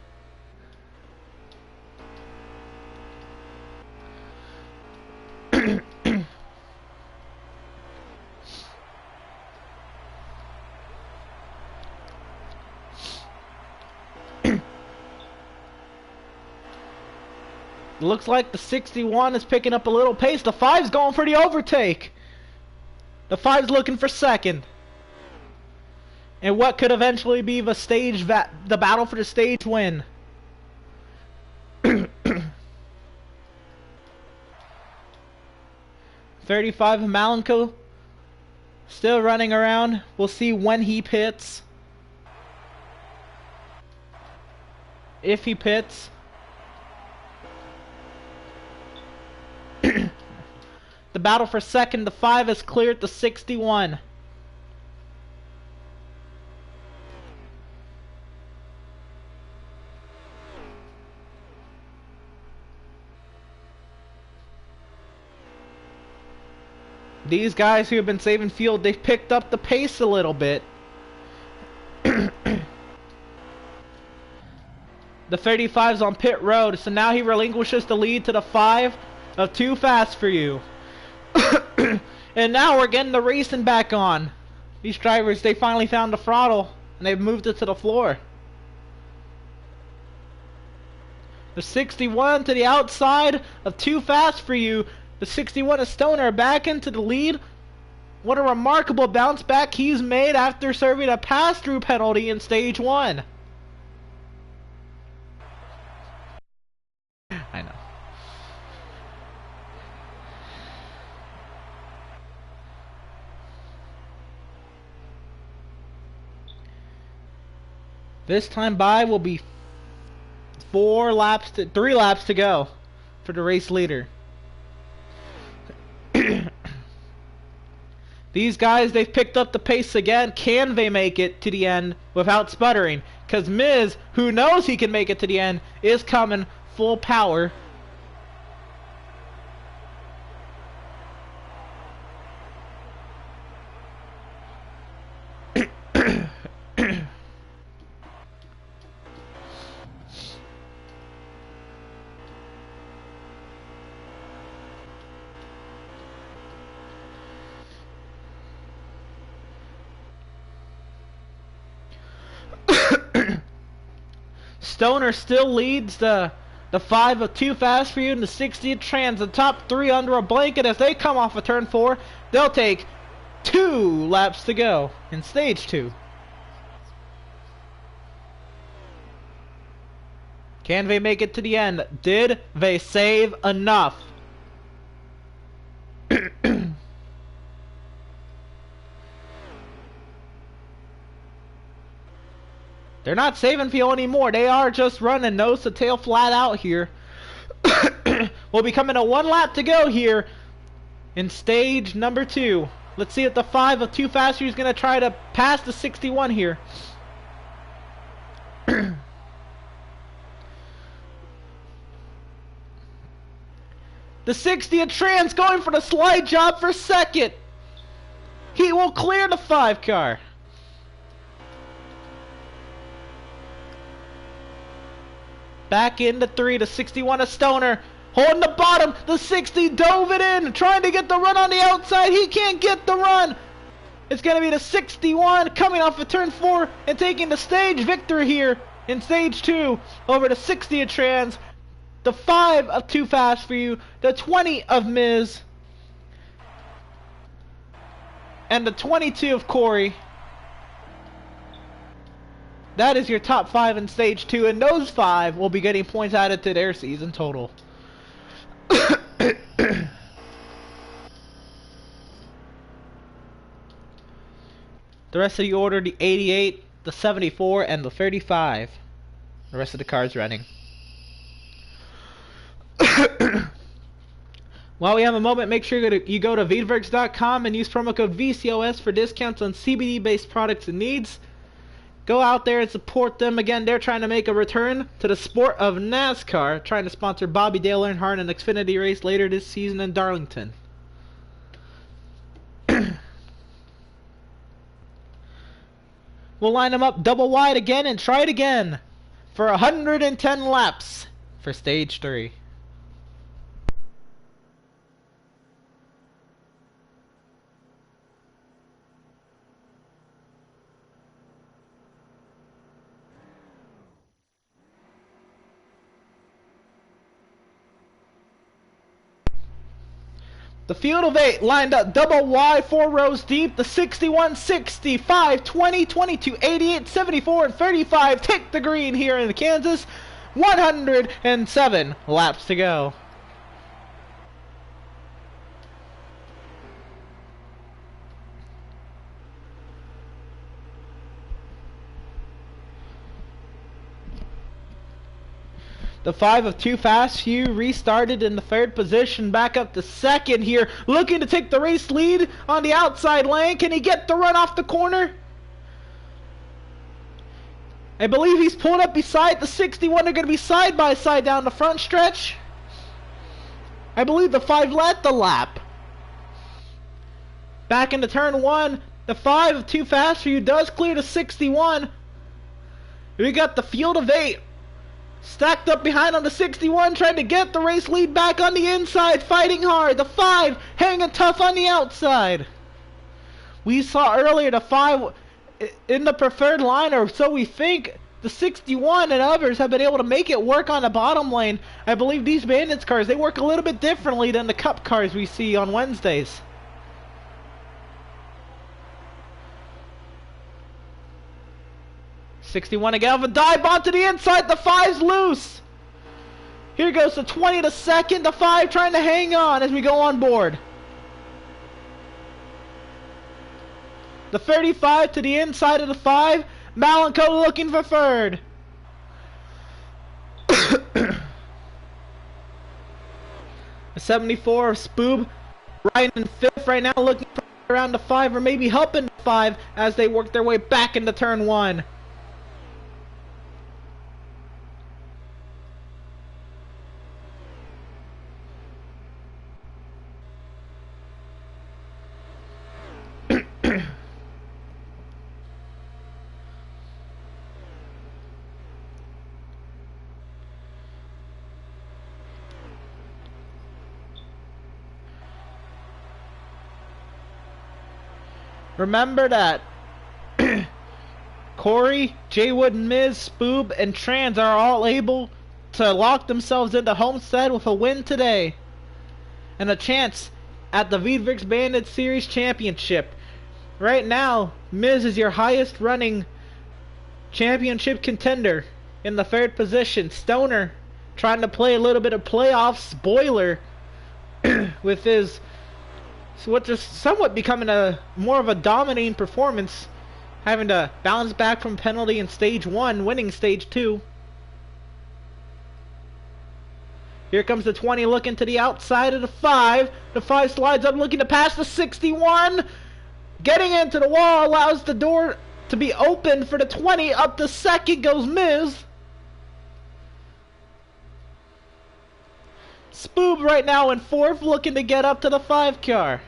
Looks like the 61 is picking up a little pace. The 5's going for the overtake. The 5's looking for second. And what could eventually be the battle for the stage win. 35 of Malenko still running around. We'll see when he pits. If he pits. The battle for second, the 5 has cleared the 61. These guys who have been saving fuel, they've picked up the pace a little bit. The 35's on pit road, so now he relinquishes the lead to the 5 of Too Fast For You. And now we're getting the racing back on. These drivers, they finally found the throttle and they've moved it to the floor. The 61 to the outside of Too Fast For You. The 61 of Stoner back into the lead. What a remarkable bounce back he's made after serving a pass-through penalty in stage 1. I know. This time by will be 3 laps to go for the race leader. These guys, they've picked up the pace again. Can they make it to the end without sputtering? Because Miz, who knows he can make it to the end, is coming full power. Stoner still leads the 5 of Too Fast for You and the 60 of Trans. The top 3 under a blanket as they come off of turn 4. They'll take 2 laps to go in stage 2. Can they make it to the end? Did they save enough? They're not saving fuel anymore. They are just running nose to tail flat out here. We'll be coming to 1 lap to go here in stage number 2. Let's see if the 5 of Too Fast is going to try to pass the 61 here. The 60 of Trans going for the slide job for second. He will clear the 5 car. Back into 3, the 61 of Stoner. Holding the bottom, the 60 dove it in, trying to get the run on the outside. He can't get the run. It's going to be the 61 coming off of turn 4 and taking the stage victory here in stage 2 over the 60 of Trans, the 5 of Too Fast for You, the 20 of Miz, and the 22 of Corey. That is your top 5 in stage 2, and those 5 will be getting points added to their season total. The rest of the order, the 88, the 74, and the 35. The rest of the cars running. While we have a moment, make sure you go to Veedverks.com and use promo code VCOS for discounts on CBD-based products and needs. Go out there and support them. Again, they're trying to make a return to the sport of NASCAR, trying to sponsor Bobby Dale Earnhardt in an Xfinity race later this season in Darlington. We'll line them up double wide again and try it again for 110 laps for stage 3. The field of 8 lined up double wide, 4 rows deep. The 61, 65, 20, 22, 88, 74, and 35 take the green here in Kansas. 107 laps to go. The 5 of Too Fast You restarted in the 3rd position, back up to 2nd here, looking to take the race lead on the outside lane. Can he get the run off the corner? I believe he's pulled up beside the 61. They're going to be side by side down the front stretch. I believe the 5 led the lap. Back into turn 1, the 5 of Too Fast For You does clear the 61. We got the field of 8 stacked up behind on the 61, trying to get the race lead back on the inside, fighting hard. The 5 hanging tough on the outside. We saw earlier the 5 in the preferred line, or so we think. The 61 and others have been able to make it work on the bottom lane. I believe these Bandits cars, they work a little bit differently than the Cup cars we see on Wednesdays. '61 again with a dive bomb to the inside. The 5's loose. Here goes the 20 to second. The 5 trying to hang on as we go on board. The 35 to the inside of the 5. Malenko looking for 3rd. The 74 of Spoob riding in 5th right now, looking for around the 5, or maybe helping the 5 as they work their way back into turn 1. Remember that Corey, Jaywood, Miz, Spoob, and Trans are all able to lock themselves into Homestead with a win today and a chance at the Veedverks Bandits Series Championship. Right now, Miz is your highest running championship contender in the 3rd position. Stoner trying to play a little bit of playoff spoiler with his what's just somewhat becoming a more of a dominating performance, having to bounce back from penalty in stage 1, winning stage 2. Here comes the 20 looking to the outside of the 5. The 5 slides up looking to pass the 61. Getting into the wall allows the door to be open for the 20. Up to 2nd goes Miz. Spoob right now in 4th looking to get up to the 5 car.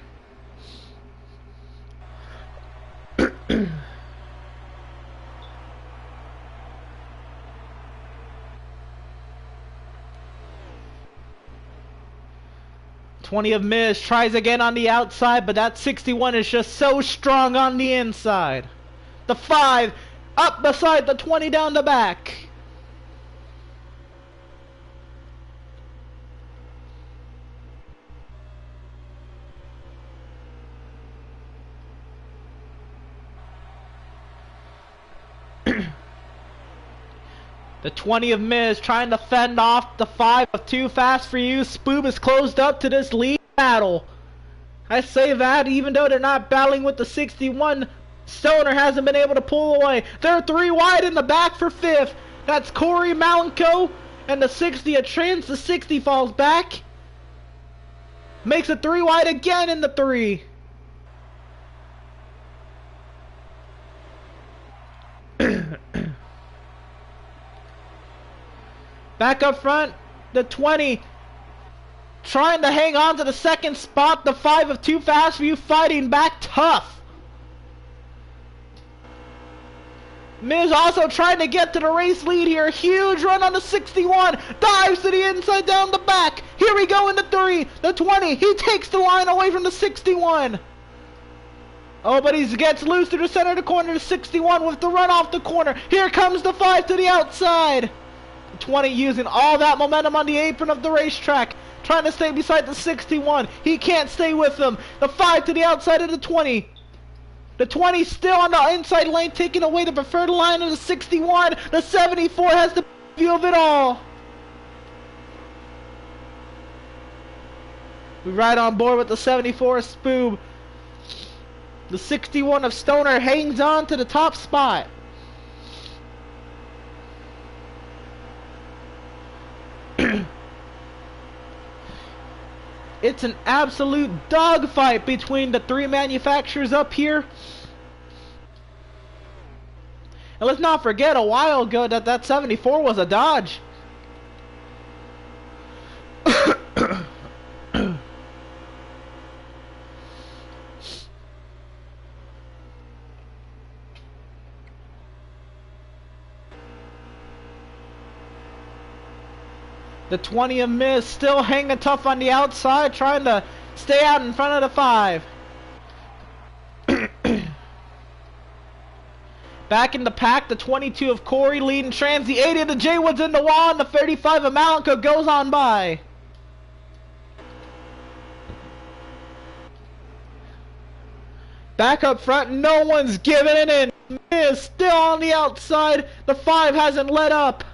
Of Miz tries again on the outside, but that 61 is just so strong on the inside. The 5 up beside the 20 down the back. The 20 of Miz trying to fend off the 5 of Too Fast For You. Spoob is closed up to this lead battle. I say that even though they're not battling with the 61, Stoner hasn't been able to pull away. They're 3 wide in the back for 5th. That's Corey Malenko and the 60 of Trans. The 60 falls back. Makes it 3 wide again in the 3. Back up front, the 20 trying to hang on to the 2nd spot. The 5 of Too Fast For You fighting back tough. Miz also trying to get to the race lead here. Huge run on the 61. Dives to the inside down the back. Here we go in the 3. The 20. He takes the line away from the 61. Oh, but he gets loose through the center of the corner. The 61 with the run off the corner. Here comes the 5 to the outside. 20 using all that momentum on the apron of the racetrack, trying to stay beside the 61. He can't stay with them. The 5 to the outside of the 20. The 20 still on the inside lane, taking away the preferred line of the 61. The 74 has the view of it all. We ride on board with the 74 Spoob. The 61 of Stoner hangs on to the top spot. It's an absolute dogfight between the 3 manufacturers up here. And let's not forget a while ago that 74 was a Dodge. The 20 of Miz still hanging tough on the outside, trying to stay out in front of the 5. Back in the pack, the 22 of Corey leading Trans. The 80 of the J-Woods in the wall, and the 35 of Malenko goes on by. Back up front, no one's giving it in. Miz still on the outside. The 5 hasn't let up.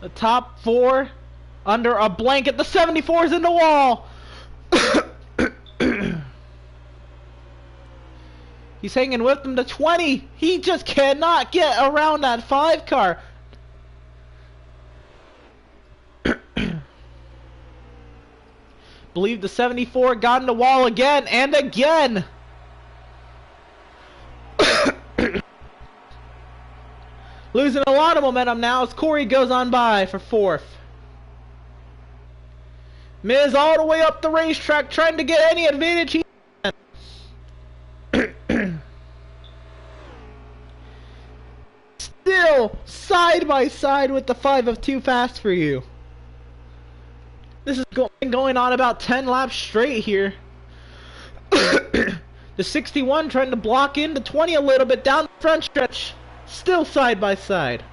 The top 4 under a blanket. The 74's in the wall. He's hanging with them. The 20. He just cannot get around that 5 car. Believe the 74 got in the wall again and again. Losing a lot of momentum now as Corey goes on by for 4th. Miz all the way up the racetrack trying to get any advantage he can. still side by side with the 5 of Too Fast for You. This has been going on about 10 laps straight here. The 61 trying to block in the 20 a little bit down the front stretch. Still side by side.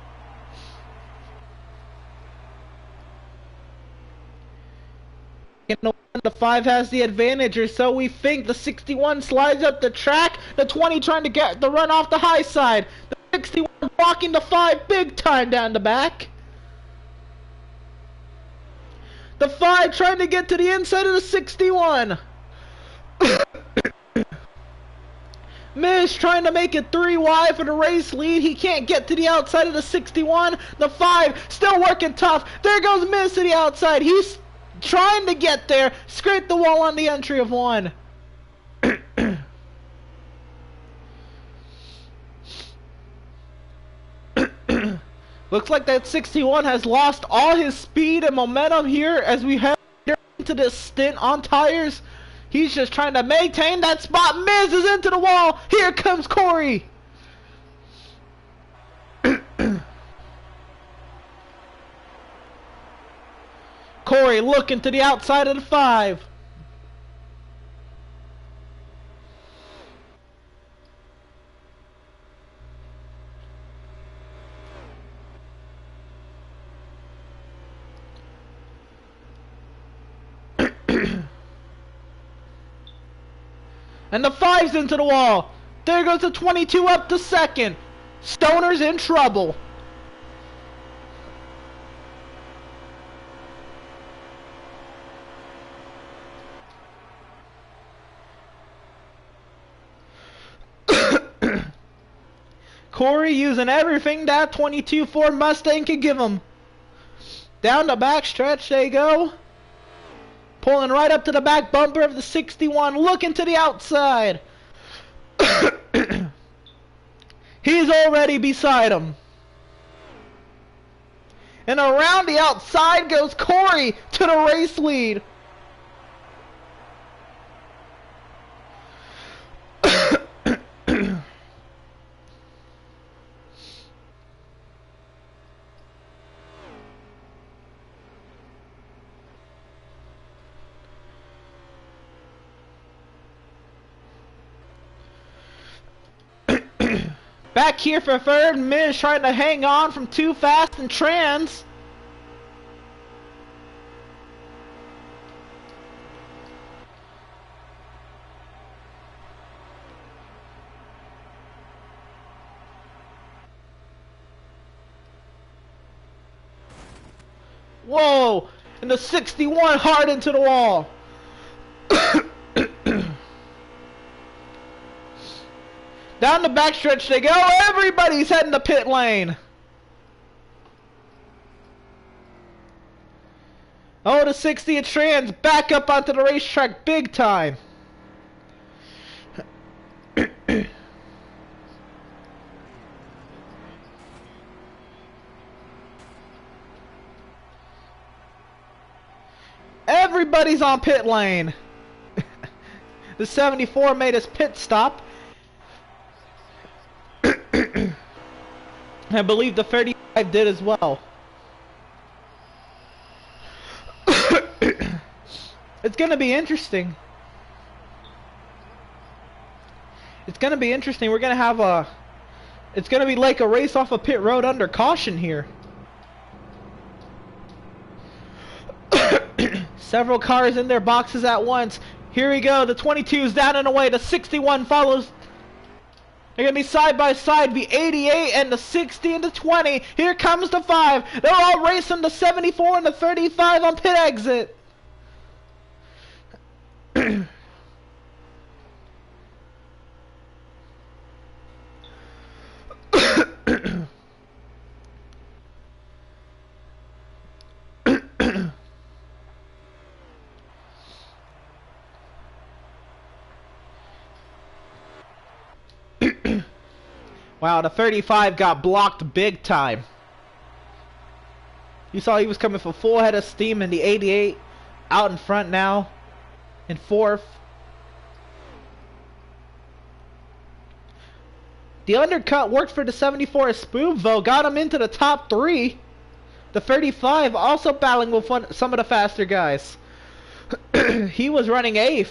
The 5 has the advantage, or so we think. The 61 slides up the track. The 20 trying to get the run off the high side. The 61 blocking the 5 big time down the back. The 5 trying to get to the inside of the 61. Miz trying to make it 3 wide for the race lead. He can't get to the outside of the 61. The 5 still working tough. There goes Miz to the outside. He's trying to get there. Scrape the wall on the entry of 1. Looks like that 61 has lost all his speed and momentum here as we head into this stint on tires. He's just trying to maintain that spot. Miz is into the wall. Here comes Corey. Corey looking to the outside of the 5. And the 5's into the wall. There goes the 22 up to second. Stoner's in trouble. Corey using everything that 22 Ford Mustang can give him. Down the back stretch they go. Pulling right up to the back bumper of the 61, looking to the outside. He's already beside him. And around the outside goes Corey to the race lead. Back here for third, Miz trying to hang on from Too Fast and Trans. Whoa! And the 61 hard into the wall. Down the backstretch they go. Everybody's heading to pit lane. Oh, the 60 at Trans back up onto the racetrack big time. Everybody's on pit lane. The 74 made his pit stop. I believe the 35 did as well. It's gonna be interesting. It's gonna be interesting. We're gonna have a... It's gonna be like a race off a pit road under caution here. Several cars in their boxes at once. Here we go. The 22's down and away. The 61 follows. They're going to be side by side, the 88 and the 60 and the 20. Here comes the 5. They're all racing the 74 and the 35 on pit exit. Wow, the 35 got blocked big time. You saw he was coming for full head of steam, and the 88 out in front now in 4th. The undercut worked for the 74 Spoob, though, got him into the top 3. The 35 also battling with some of the faster guys. He was running 8th.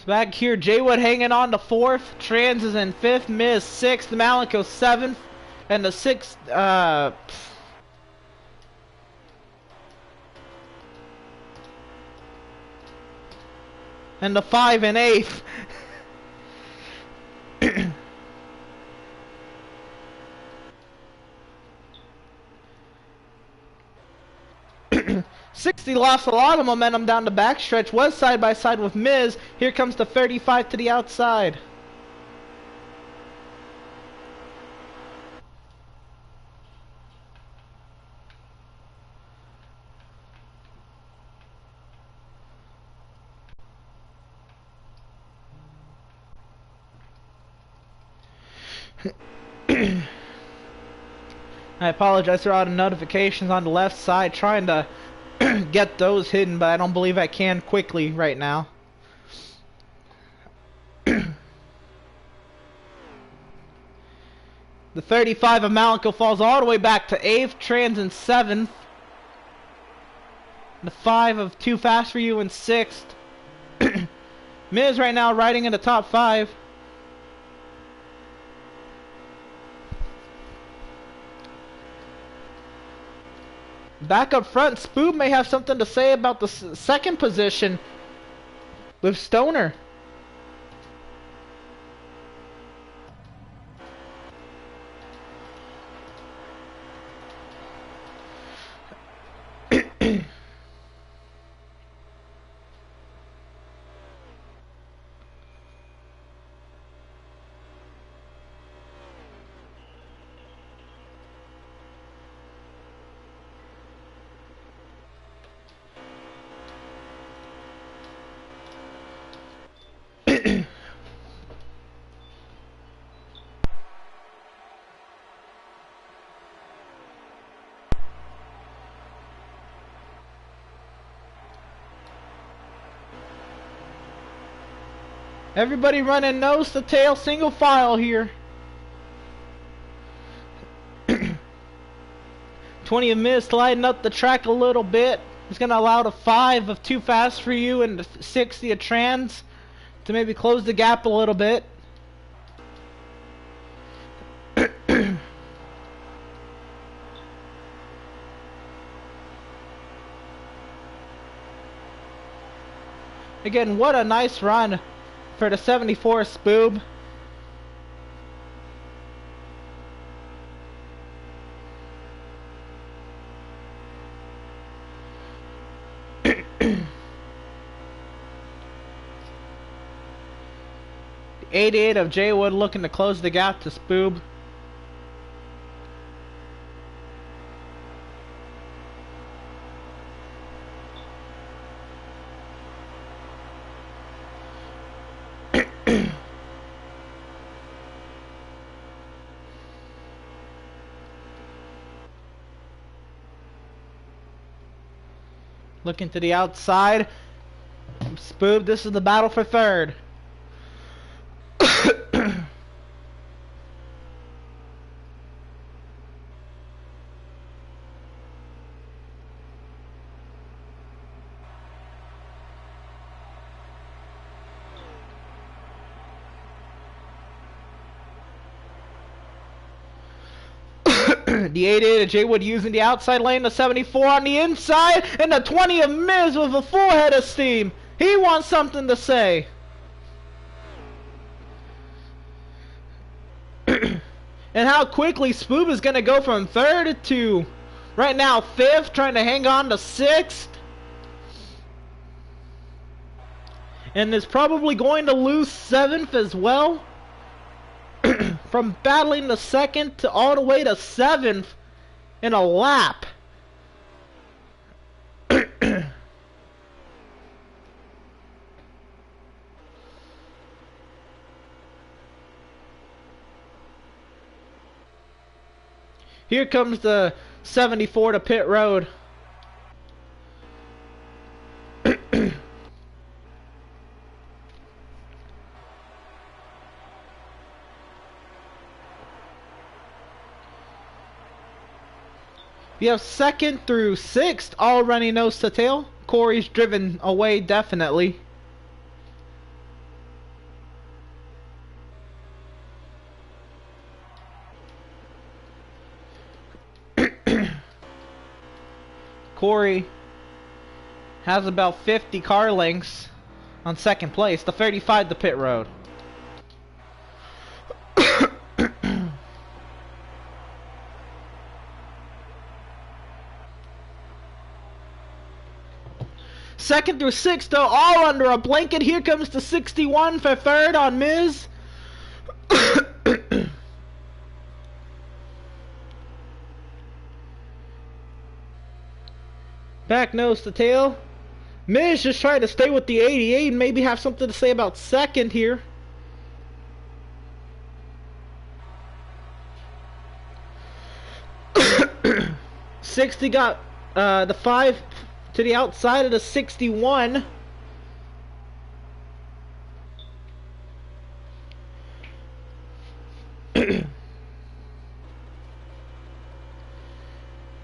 Back here, J Wood hanging on to 4th, Trans is in 5th, Miz 6th, Malico 7th, and the 6th, and the 5 in 8th. 60 lost a lot of momentum down the backstretch, was side by side with Miz. Here comes the 35 to the outside. I apologize for all the notifications on the left side, trying to get those hidden, but I don't believe I can quickly right now. The 35 of Malico falls all the way back to 8th, Trans in 7th. The 5 of Too Fast For You in 6th. Miz right now riding in the top 5. Back up front, Spoob may have something to say about the second position with Stoner. Everybody running nose to tail, single file here. 20 of Miz sliding up the track a little bit. He's going to allow the 5 of Too Fast For You and the 60 of Trans to maybe close the gap a little bit. Again, what a nice run for the 74 Spoob. The 88 of J Wood looking to close the gap to Spoob. Looking to the outside. Spoob, this is the battle for third. The 88 of J Wood using the outside lane, the 74 on the inside, and the 20 of Miz with a full head of steam. He wants something to say. And how quickly Spoob is going to go from third to Right now, 5th, trying to hang on to 6th. And is probably going to lose 7th as well. From battling the 2nd to all the way to 7th in a lap. Here comes the 74 to pit road. You have 2nd through 6th all running nose to tail. Corey's driven away definitely. Corey has about 50 car lengths on 2nd place. The 35 to pit road. Second through 6th though, all under a blanket. Here comes the 61 for 3rd on Miz. Back nose to tail. Miz just trying to stay with the 88 and maybe have something to say about 2nd here. '60 got the 5 to the outside of the 61.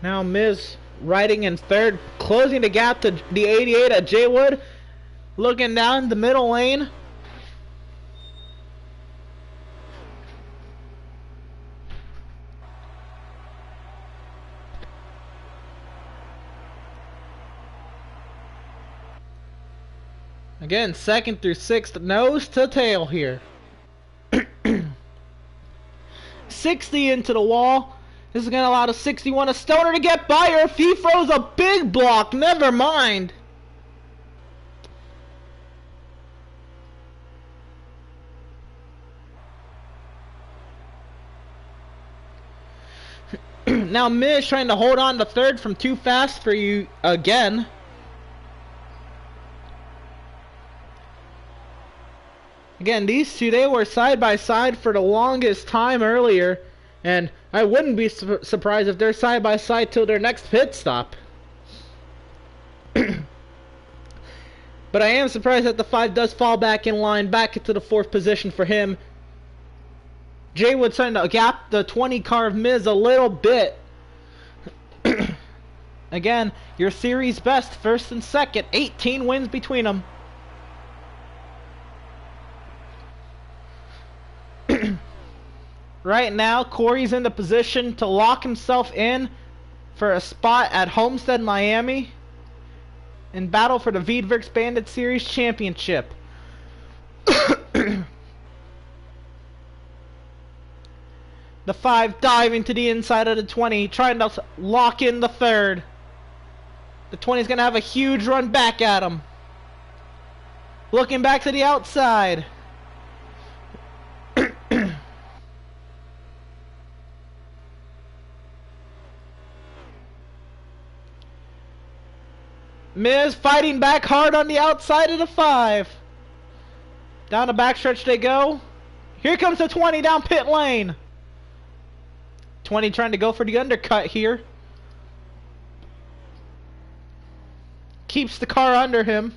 Now Miz riding in 3rd, closing the gap to the 88 at J Wood. Looking down the middle lane. Again, 2nd through 6th, nose to tail here. 60 into the wall. This is going to allow the 61 a stoner to get by her. If he throws a big block, never mind. Now Miz trying to hold on to 3rd from too fast for you again. Again, these two, they were side by side for the longest time earlier, and I wouldn't be surprised if they're side by side till their next pit stop. But I am surprised that the 5 does fall back in line, back into the 4th position for him. Jay Wood trying to gap the 20 car of Miz a little bit. Again, your series best, 1st and 2nd, 18 wins between them. Right now, Corey's in the position to lock himself in for a spot at Homestead, Miami, in battle for the Veedverks Bandit Series Championship. The 5 diving to the inside of the 20, trying to lock in the 3rd. The 20 is going to have a huge run back at him. Looking back to the outside. Miz fighting back hard on the outside of the 5. Down the backstretch they go. Here comes the 20 down pit lane. 20 trying to go for the undercut here. Keeps the car under him.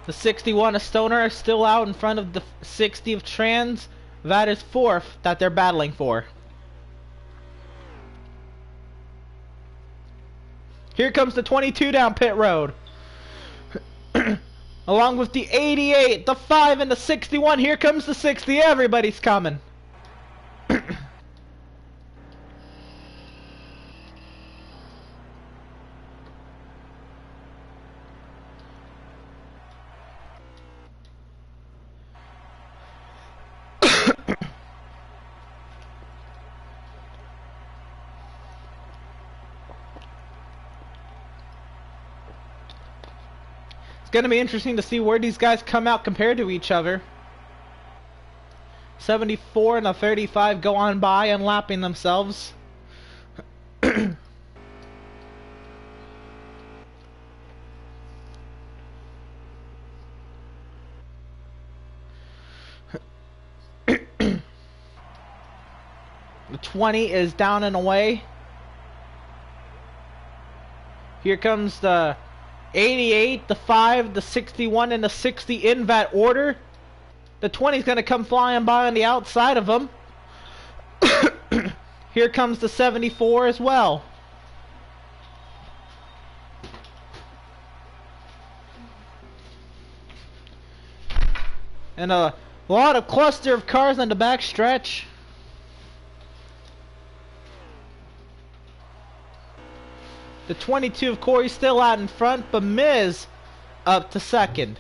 The 61 of Stoner is still out in front of the 60 of Trans. That is 4th that they're battling for. Here comes the 22 down pit road. Along with the 88, the 5, and the 61. Here comes the 60. Everybody's coming. gonna be interesting to see where these guys come out compared to each other. 74 and a 35 go on by, unlapping themselves. The 20 is down and away. Here comes the 88, the 5, the 61, and the 60 in that order. The 20 is going to come flying by on the outside of them. Here comes the 74 as well. And a lot of cluster of cars on the back stretch. The 22 of Corey still out in front, but Miz up to second.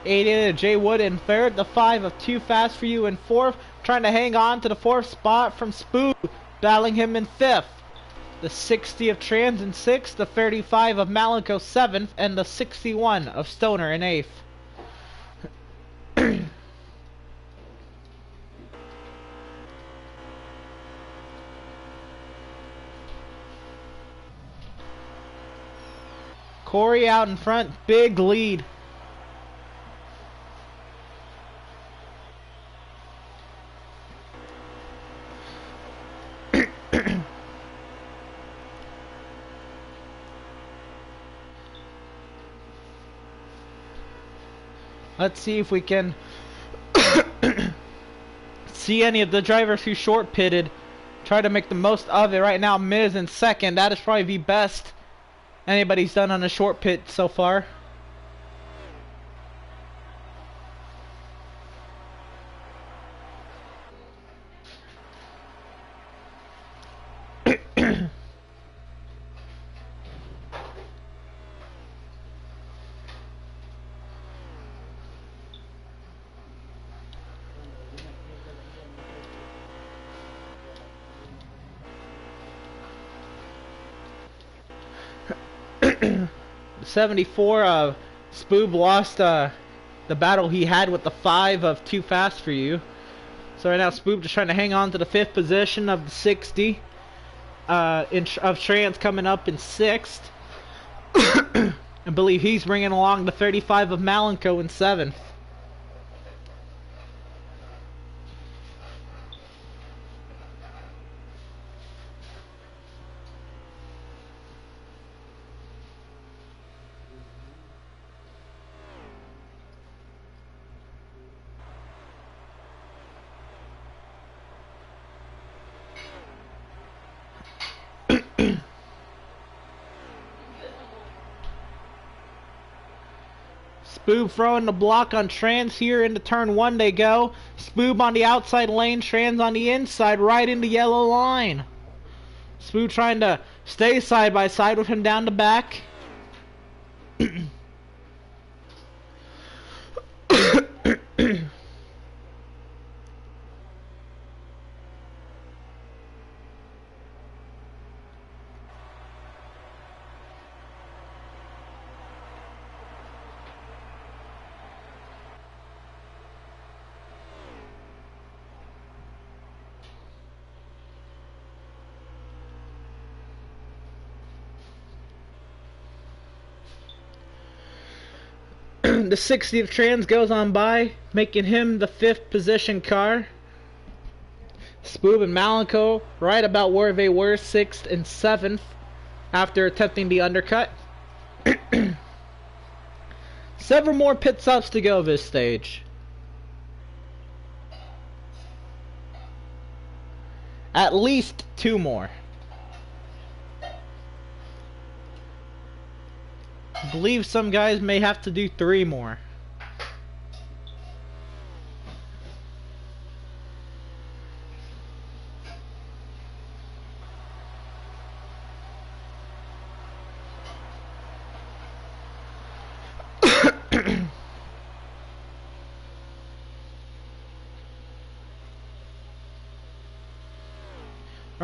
88 of Jay Wood in third. The 5 of Too Fast For You in fourth. Trying to hang on to the fourth spot from Spoob, battling him in fifth. The 60 of Trans in sixth. The 35 of Malico seventh. And the 61 of Stoner in eighth. Corey out in front, big lead. Let's see if we can see any of the drivers who short pitted. Try to make the most of it. Right now, Miz in second. That is probably the best anybody's done on a short pit so far. The 74 of Spoob lost the battle he had with the 5 of Too Fast For You. So right now Spoob just trying to hang on to the 5th position of the 60 of Trans coming up in 6th. I believe he's bringing along the 35 of Malenko in 7th. Spoob throwing the block on Trans here into turn 1 they go. Spoob on the outside lane, Trans on the inside, right into yellow line. Spoob trying to stay side by side with him down the back. The 60th Trans goes on by, making him the 5th position car. Spoob and Malenko right about where they were, 6th and 7th, after attempting the undercut. Several more pit stops to go this stage. At least 2 more. I believe some guys may have to do 3 more.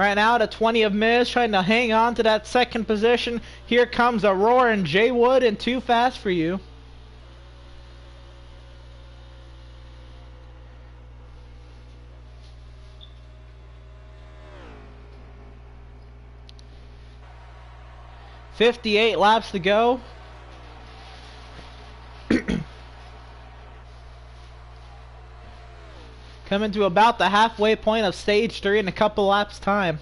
Right now, the 20 of Miz trying to hang on to that second position. Here comes Aurora and Jay Wood and Too Fast for You. "58 laps to go." Coming to about the halfway point of stage 3 in a couple laps time.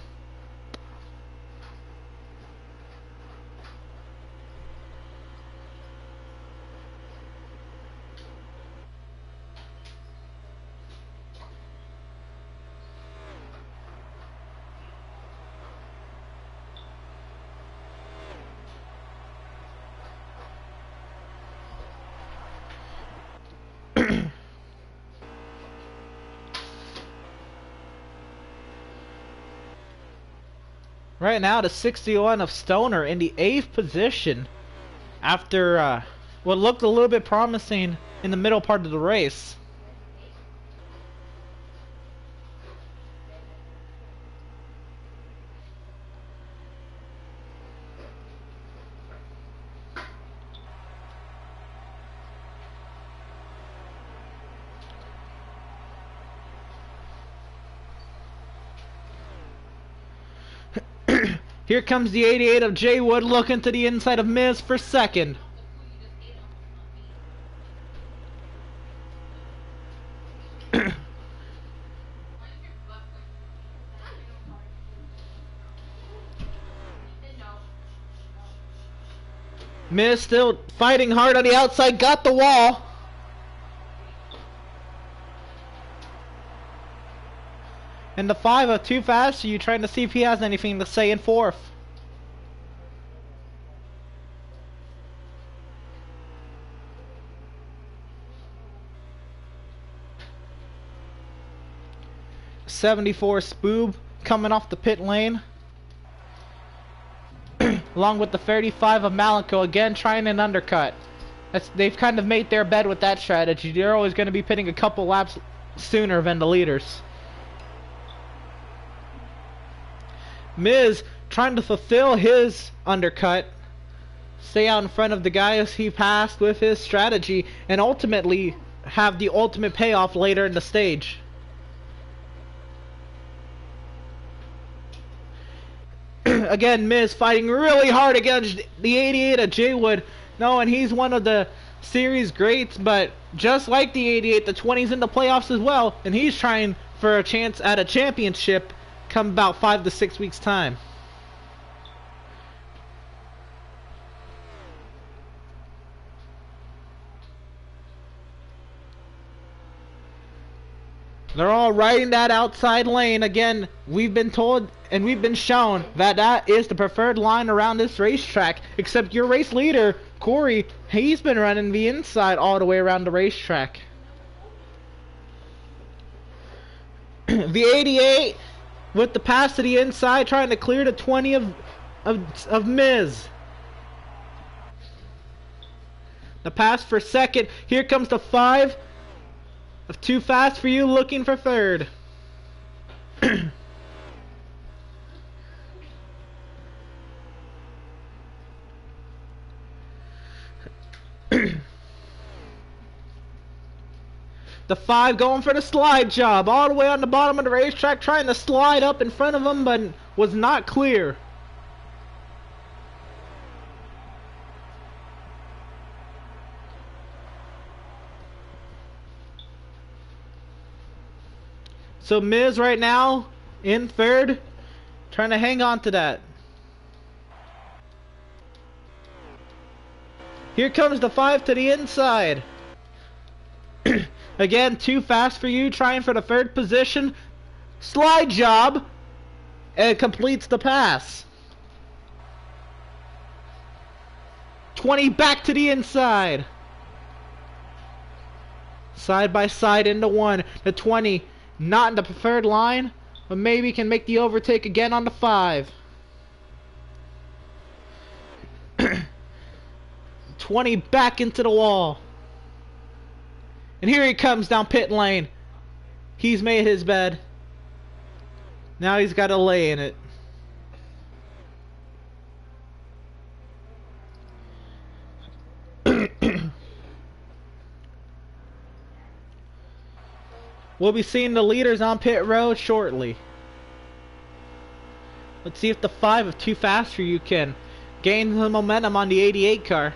Right now, the 61 of Stoner in the 8th position after what looked a little bit promising in the middle part of the race. Here comes the 88 of Jay Wood looking to the inside of Miz for second. Miz still fighting hard on the outside, got the wall. And the 5 of Too Fast, you trying to see if he has anything to say in 4th. '74 Spoob coming off the pit lane. Along with the 35 of Malenko, again trying an undercut. They've kind of made their bed with that strategy. They're always going to be pitting a couple laps sooner than the leaders. Miz trying to fulfill his undercut, stay out in front of the guys he passed with his strategy, and ultimately have the ultimate payoff later in the stage. Again, Miz fighting really hard against the 88 of Jay Wood, knowing he's one of the series greats, but just like the 88, the 20's in the playoffs as well, and he's trying for a chance at a championship come about 5 to 6 weeks time. They're all riding that outside lane. Again, we've been told and we've been shown that that is the preferred line around this racetrack, except your race leader, Corey, he's been running the inside all the way around the racetrack. The 88 with the pass to the inside, trying to clear the 20 of Miz. The pass for second. Here comes the 5 of Too Fast for You, looking for third. The 5 going for the slide job, all the way on the bottom of the racetrack, trying to slide up in front of him, but was not clear. So Miz right now in third, trying to hang on to that. Here comes the 5 to the inside. Again, Too Fast for You, trying for the third position. Slide job, and completes the pass. 20 back to the inside. Side by side into one. The 20 not in the preferred line, but maybe can make the overtake again on the 5. 20 back into the wall. And here he comes down pit lane. He's made his bed. Now he's got to lay in it. We'll be seeing the leaders on pit road shortly. Let's see if the 5 of Too Fast For You can gain the momentum on the 88 car.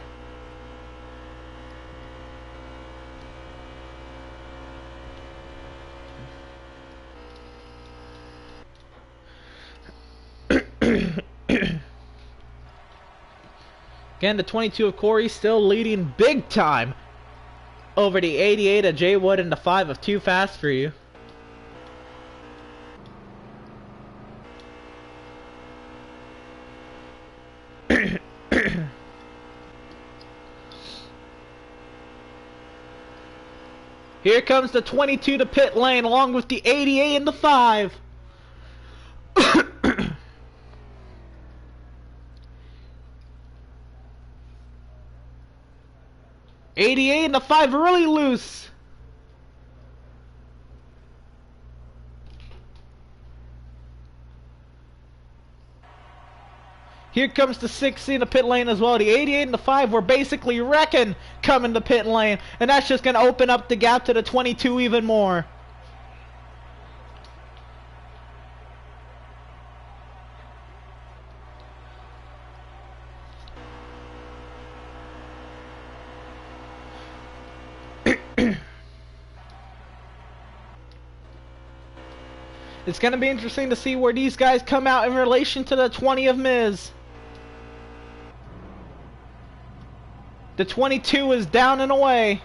Again, the 22 of Corey still leading big time over the 88 of Jay Wood and the 5 of Too Fast For You. Here comes the 22 to pit lane along with the 88 and the 5. 88 and the 5 really loose. Here comes the 60 in the pit lane as well. The 88 and the 5 were basically wrecking coming to pit lane. And that's just going to open up the gap to the 22 even more. It's going to be interesting to see where these guys come out in relation to the 20 of Miz. The 22 is down and away.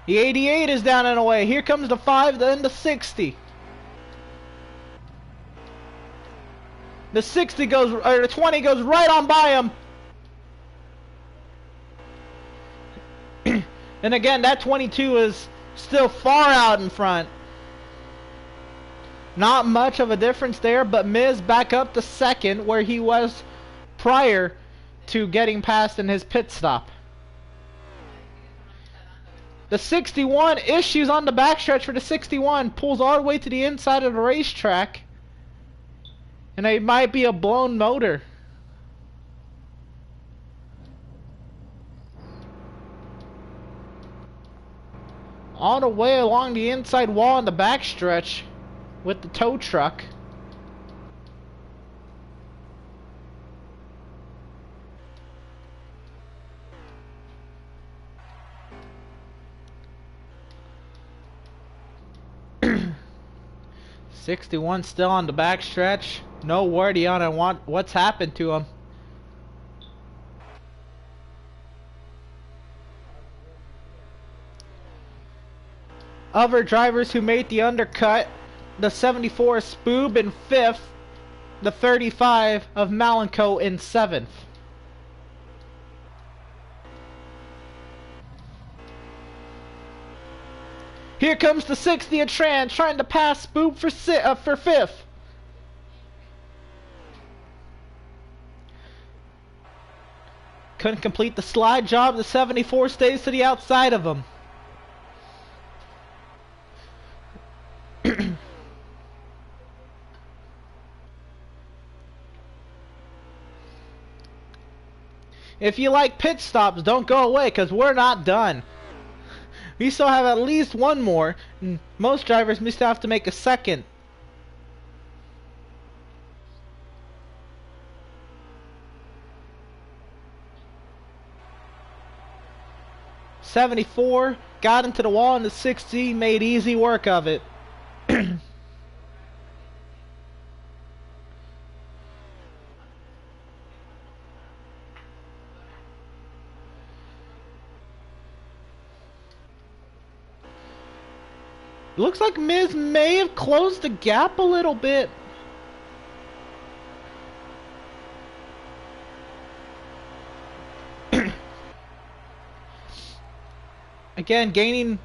The 88 is down and away. Here comes the 5, then the 60. The 60 goes, or the 20 goes right on by him. And again, that 22 is still far out in front. Not much of a difference there, but Miz back up to second where he was prior to getting past in his pit stop. The 61 issues on the backstretch for the 61. Pulls all the way to the inside of the racetrack. And it might be a blown motor. All the way along the inside wall in the backstretch with the tow truck. '61 still on the backstretch. No word on what's happened to him. Other drivers who made the undercut, the 74 Spoob in 5th, the 35 of Malenko in 7th. Here comes the 60 of Tran trying to pass Spoob for 5th. Couldn't complete the slide job. The 74 stays to the outside of him. If you like pit stops, don't go away, because we're not done. We still have at least one more. Most drivers may still have to make a second. '74 got into the wall, and the 60 made easy work of it. Looks like Miz may have closed the gap a little bit. Again, gaining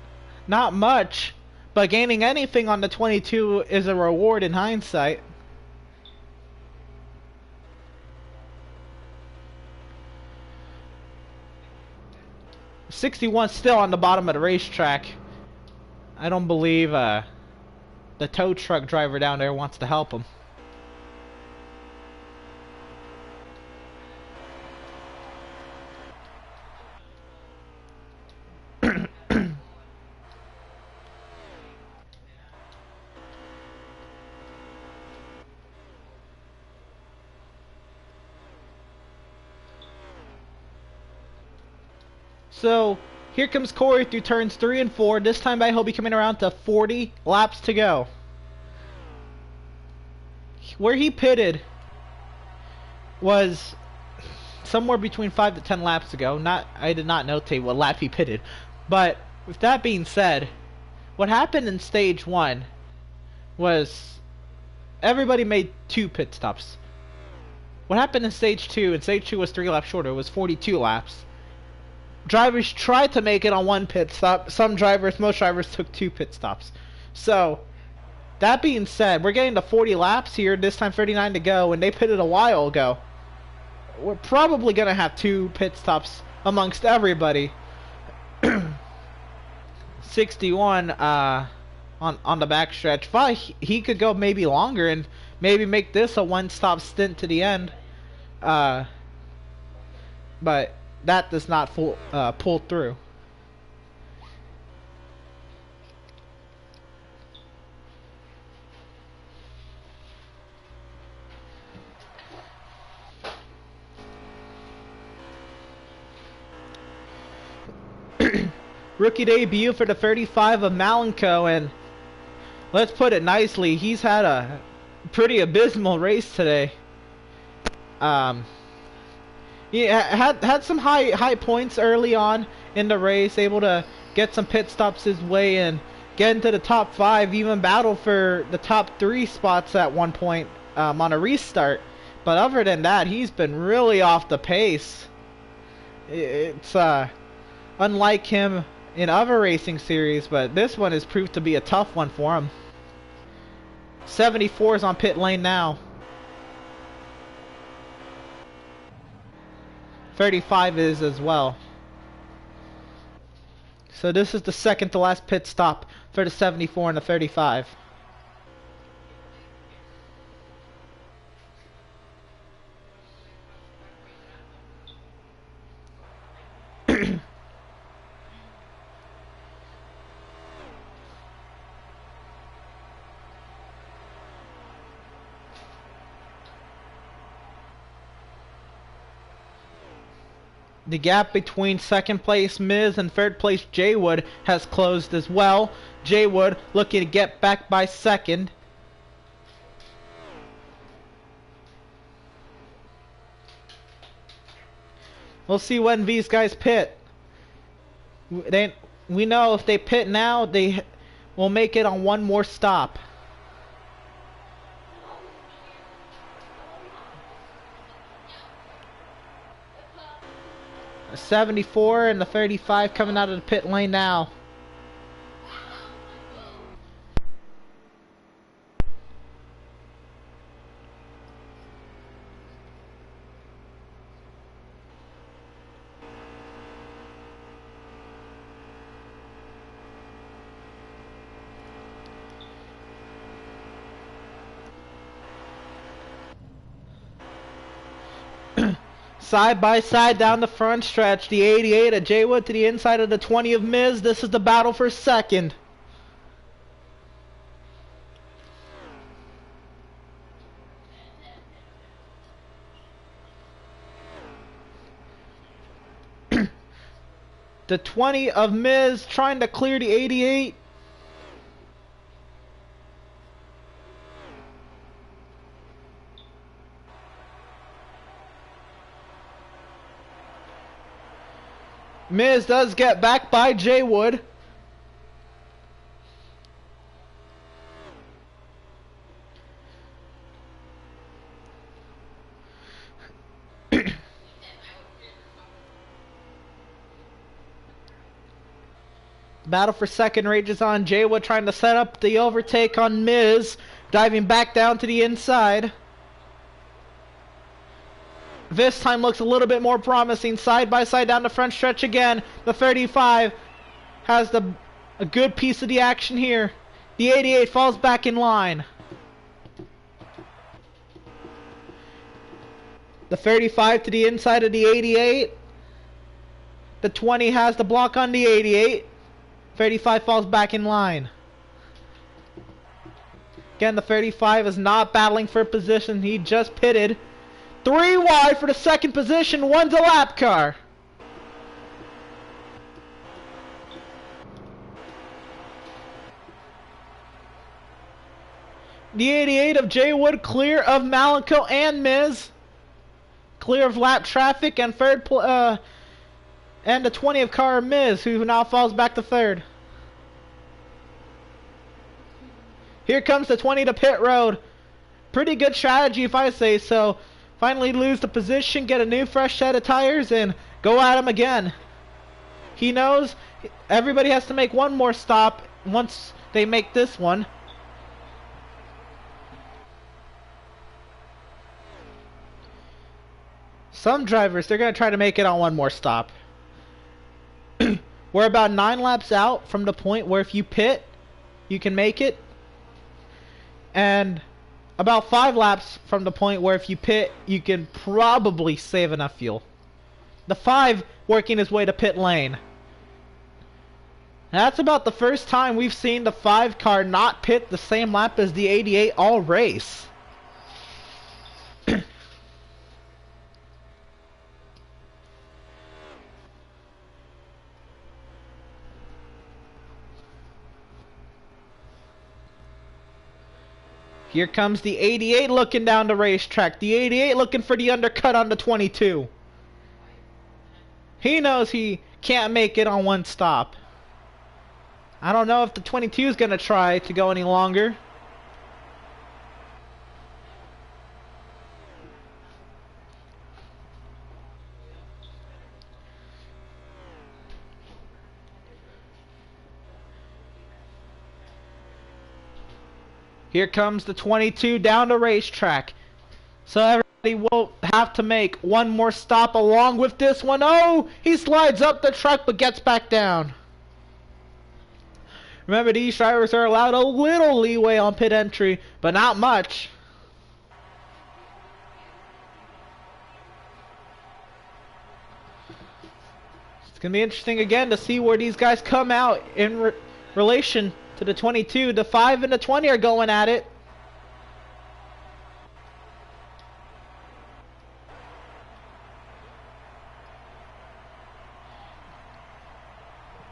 not much, but gaining anything on the 22 is a reward in hindsight. '61 still on the bottom of the racetrack. I don't believe the tow truck driver down there wants to help him. So here comes Corey through turns 3 and 4. This time by he'll be coming around to 40 laps to go. Where he pitted was somewhere between 5 to 10 laps ago. I did not notate what lap he pitted. But with that being said, what happened in stage 1 was everybody made 2 pit stops. What happened in stage 2, and stage 2 was 3 laps shorter, was 42 laps. Drivers tried to make it on 1 pit stop. Some drivers, most drivers took 2 pit stops. So, that being said, we're getting to 40 laps here, this time 39 to go, and they pitted a while ago. We're probably going to have 2 pit stops amongst everybody. 61 on the backstretch. But he could go maybe longer and maybe make this a 1-stop stint to the end. But that does not pull through. Rookie debut for the 35 of Malenko, and let's put it nicely, he's had a pretty abysmal race today. He had some high points early on in the race, able to get some pit stops his way and get into the top 5, even battle for the top 3 spots at one point on a restart. But other than that, he's been really off the pace. It's unlike him in other racing series, but this one has proved to be a tough one for him. 74 is on pit lane now. 35 is as well. So this is the second to last pit stop for the 74 and the 35. The gap between second place Miz and third place Jay Wood has closed as well. Jay Wood looking to get back by second. We'll see when these guys pit. We know if they pit now, they will make it on one more stop. The 74 and the 35 coming out of the pit lane now. Side by side down the front stretch, the 88 of Jay Wood to the inside of the 20 of Miz. This is the battle for second. The 20 of Miz trying to clear the 88. Miz does get back by Jay Wood. Battle for second rages on. Jay Wood trying to set up the overtake on Miz. Diving back down to the inside. This time looks a little bit more promising. Side by side down the front stretch again. The 35 has a good piece of the action here. The 88 falls back in line. The 35 to the inside of the 88. The 20 has the block on the 88. 35 falls back in line. Again, the 35 is not battling for position. He just pitted. 3 wide for the second position. One's a lap car. The 88 of Jay Wood clear of Malenko and Miz. Clear of lap traffic and and the 20 of Car Miz, who now falls back to third. Here comes the 20 to pit road. Pretty good strategy if I say so. Finally lose the position, get a new fresh set of tires, and go at him again. He knows everybody has to make one more stop once they make this one. Some drivers, they're going to try to make it on one more stop. We're about 9 laps out from the point where if you pit, you can make it. And about 5 laps from the point where if you pit, you can probably save enough fuel. The 5 working his way to pit lane. That's about the first time we've seen the 5 car not pit the same lap as the 88 all race. Here comes the 88 looking down the racetrack. The 88 looking for the undercut on the 22. He knows he can't make it on one stop. I don't know if the 22 is going to try to go any longer. Here comes the 22 down the racetrack. So everybody will have to make one more stop along with this one. Oh, he slides up the truck but gets back down. Remember, these drivers are allowed a little leeway on pit entry, but not much. It's going to be interesting again to see where these guys come out in relation to the 22. The 5 and the 20 are going at it.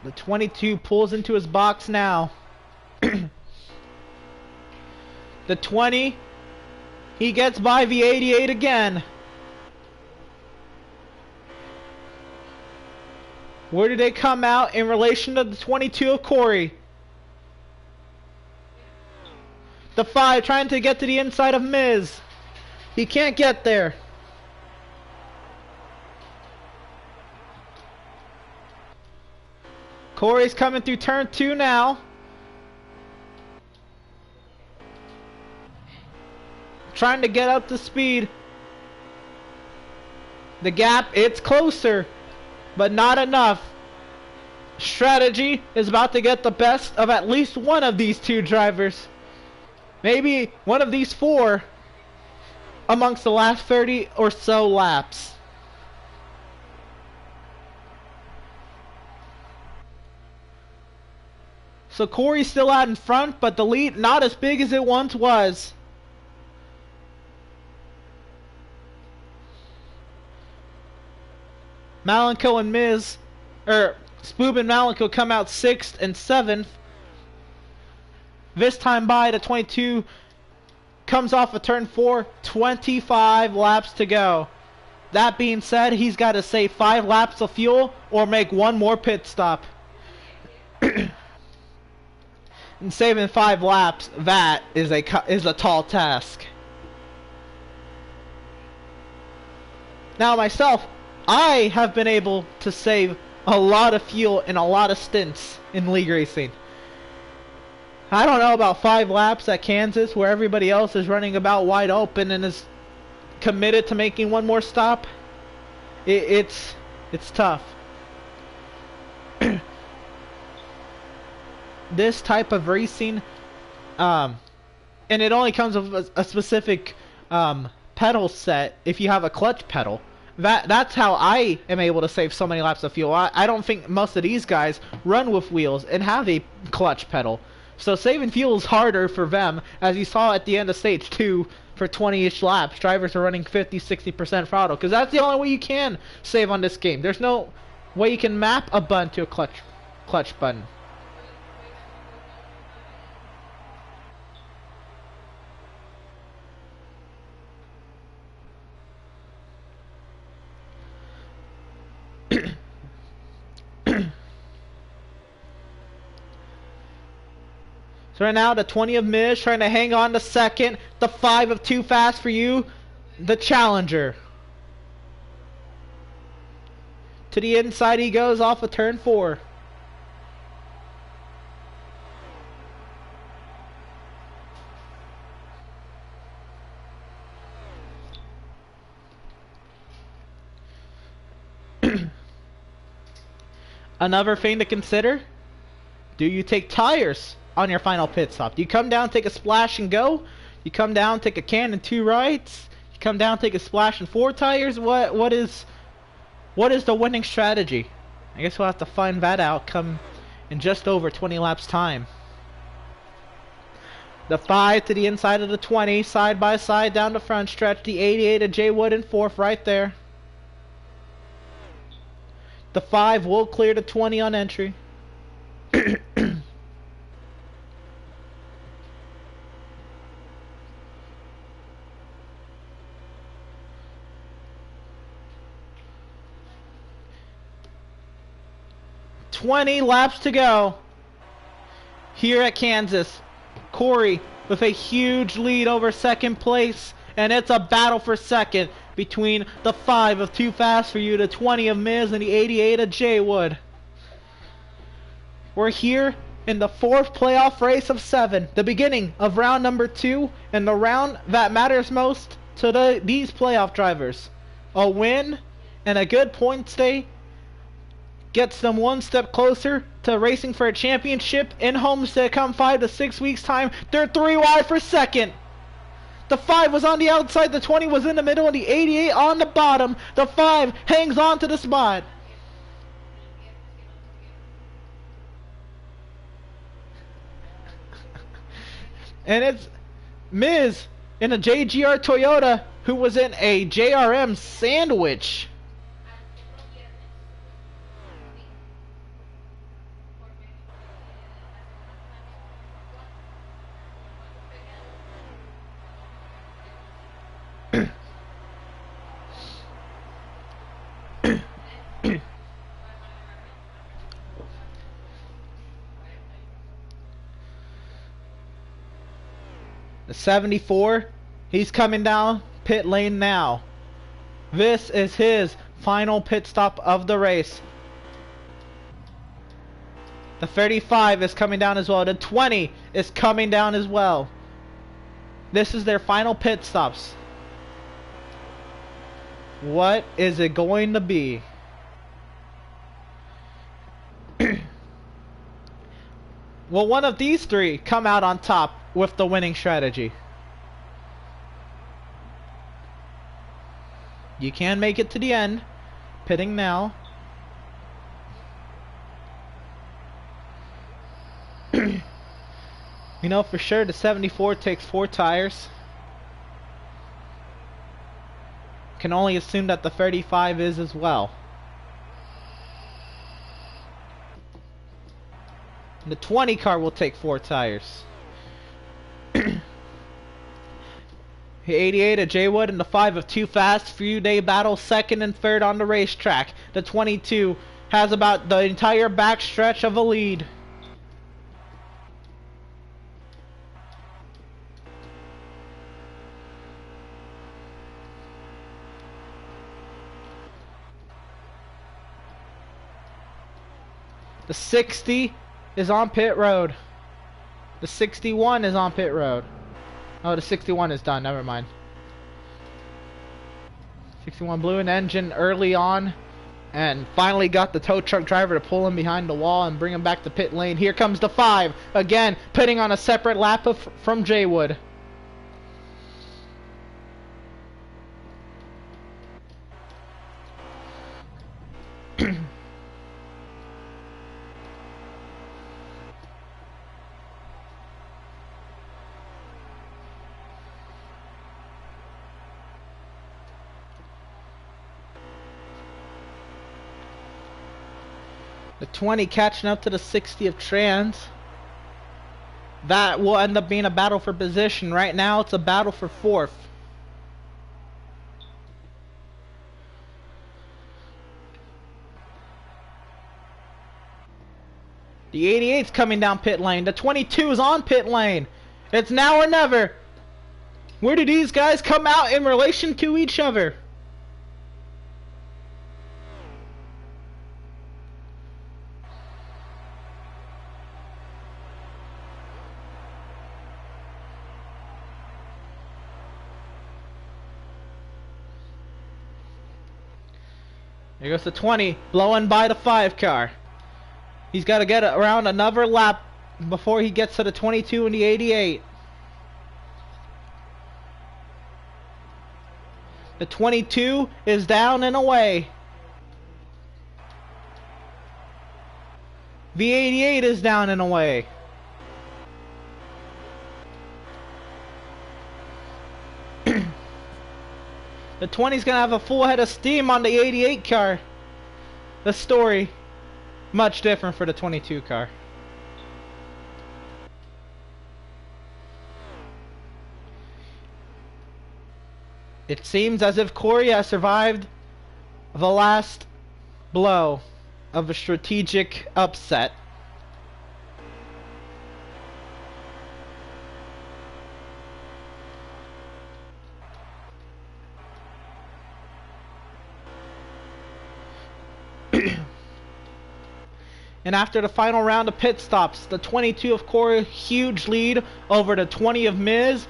The 22 pulls into his box now. The 20, he gets by the 88 again. Where do they come out in relation to the 22 of Corey? The 5 trying to get to the inside of Miz. He can't get there. Corey's coming through turn 2 now. Trying to get up to speed. The gap, it's closer, but not enough. Strategy is about to get the best of at least one of these 2 drivers. Maybe one of these 4 amongst the last 30 or so laps. So Corey's still out in front, but the lead not as big as it once was. Malenko and Spoob and Malenko come out 6th and 7th. This time by the 22 comes off of turn 4, 25 laps to go. That being said, he's got to save 5 laps of fuel or make one more pit stop. And saving 5 laps, that is a tall task. Now myself, I have been able to save a lot of fuel in a lot of stints in league racing. I don't know about 5 laps at Kansas where everybody else is running about wide open and is committed to making one more stop. It's tough. This type of racing and it only comes with a specific pedal set if you have a clutch pedal. That's how I am able to save so many laps of fuel. I don't think most of these guys run with wheels and have a clutch pedal. So saving fuel is harder for them, as you saw at the end of stage 2 for 20-ish laps. Drivers are running 50-60% throttle, because that's the only way you can save on this game. There's no way you can map a button to a clutch button. So right now, the 20 of Miz trying to hang on to second. The 5 of Too Fast for You, the challenger. To the inside he goes off of turn 4. Another thing to consider, do you take tires on your final pit stop? Do you come down, take a splash and go? You come down, take a can and 2 rights? You come down, take a splash and 4 tires? What is the winning strategy? I guess we'll have to find that out come in just over 20 laps time. The 5 to the inside of the 20, side by side down the front stretch. The 88 of Jay Wood in 4th right there. The 5 will clear the 20 on entry. $20 laps to go here at Kansas. Corey with a huge lead over second place, and it's a battle for second between the 5 of Too Fast for You, the 20 of Miz, and the 88 of Jay Wood. We're here in the 4th playoff race of 7, the beginning of round number 2, and the round that matters most to these playoff drivers. A win and a good point stay gets them one step closer to racing for a championship in Homestead come 5 to 6 weeks time. They're 3 wide for second. The 5 was on the outside, the 20 was in the middle, and the 88 on the bottom. The 5 hangs on to the spot. And it's Miz in a JGR Toyota who was in a JRM sandwich. The 74, he's coming down pit lane now. This is his final pit stop of the race. The 35 is coming down as well. The 20 is coming down as well. This is their final pit stops. What is it going to be? Will one of these 3 come out on top with the winning strategy? You can make it to the end. Pitting now. You know for sure the 74 takes 4 tires. Can only assume that the 35 is as well. The 20 car will take 4 tires. The 88 of Jay Wood and the 5 of Too Fast for You, they battle second and third on the racetrack. The 22 has about the entire back stretch of a lead. The 60 is on pit road. The 61 is on pit road. Oh, the 61 is done. Never mind. 61 blew an engine early on And finally got the tow truck driver to pull him behind the wall and bring him back to pit lane. Here comes the 5. Again, pitting on a separate lap from Jaywood. The 20 catching up to the 60 of Trans. That will end up being a battle for position. Right now, it's a battle for 4th. The 88's coming down pit lane. The 22 is on pit lane. It's now or never. Where do these guys come out in relation to each other? There goes the 20, blowing by the 5 car. He's got to get around another lap before he gets to the 22 and the 88. The 22 is down and away. The 88 is down and away. The 20's gonna have a full head of steam on the 88 car. The story, much different for the 22 car. It seems as if Corey has survived the last blow of a strategic upset. And after the final round of pit stops, the 22 of Corey, huge lead over the 20 of Miz,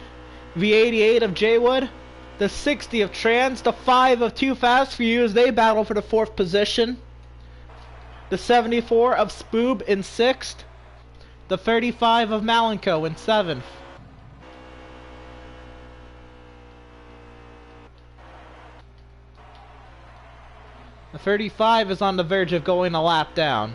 the 88 of Jaywood, the 60 of Trans, the 5 of Too Fast For You as they battle for the 4th position, the 74 of Spoob in 6th, the 35 of Malenko in 7th. The 35 is on the verge of going a lap down.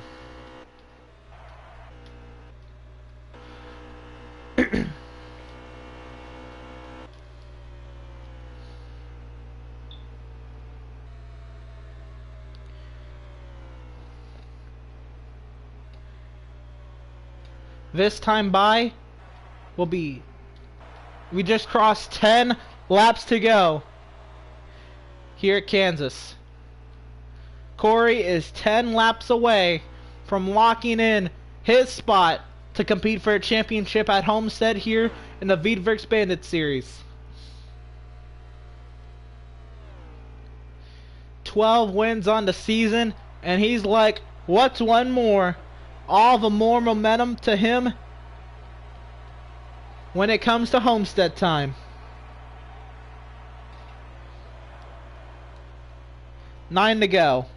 This time by will be, we just crossed 10 laps to go here at Kansas. Corey is 10 laps away from locking in his spot to compete for a championship at Homestead here in the Veedverks Bandits series. 12 wins on the season, and he's like, what's one more? All the more momentum to him when it comes to Homestead time. Nine to go.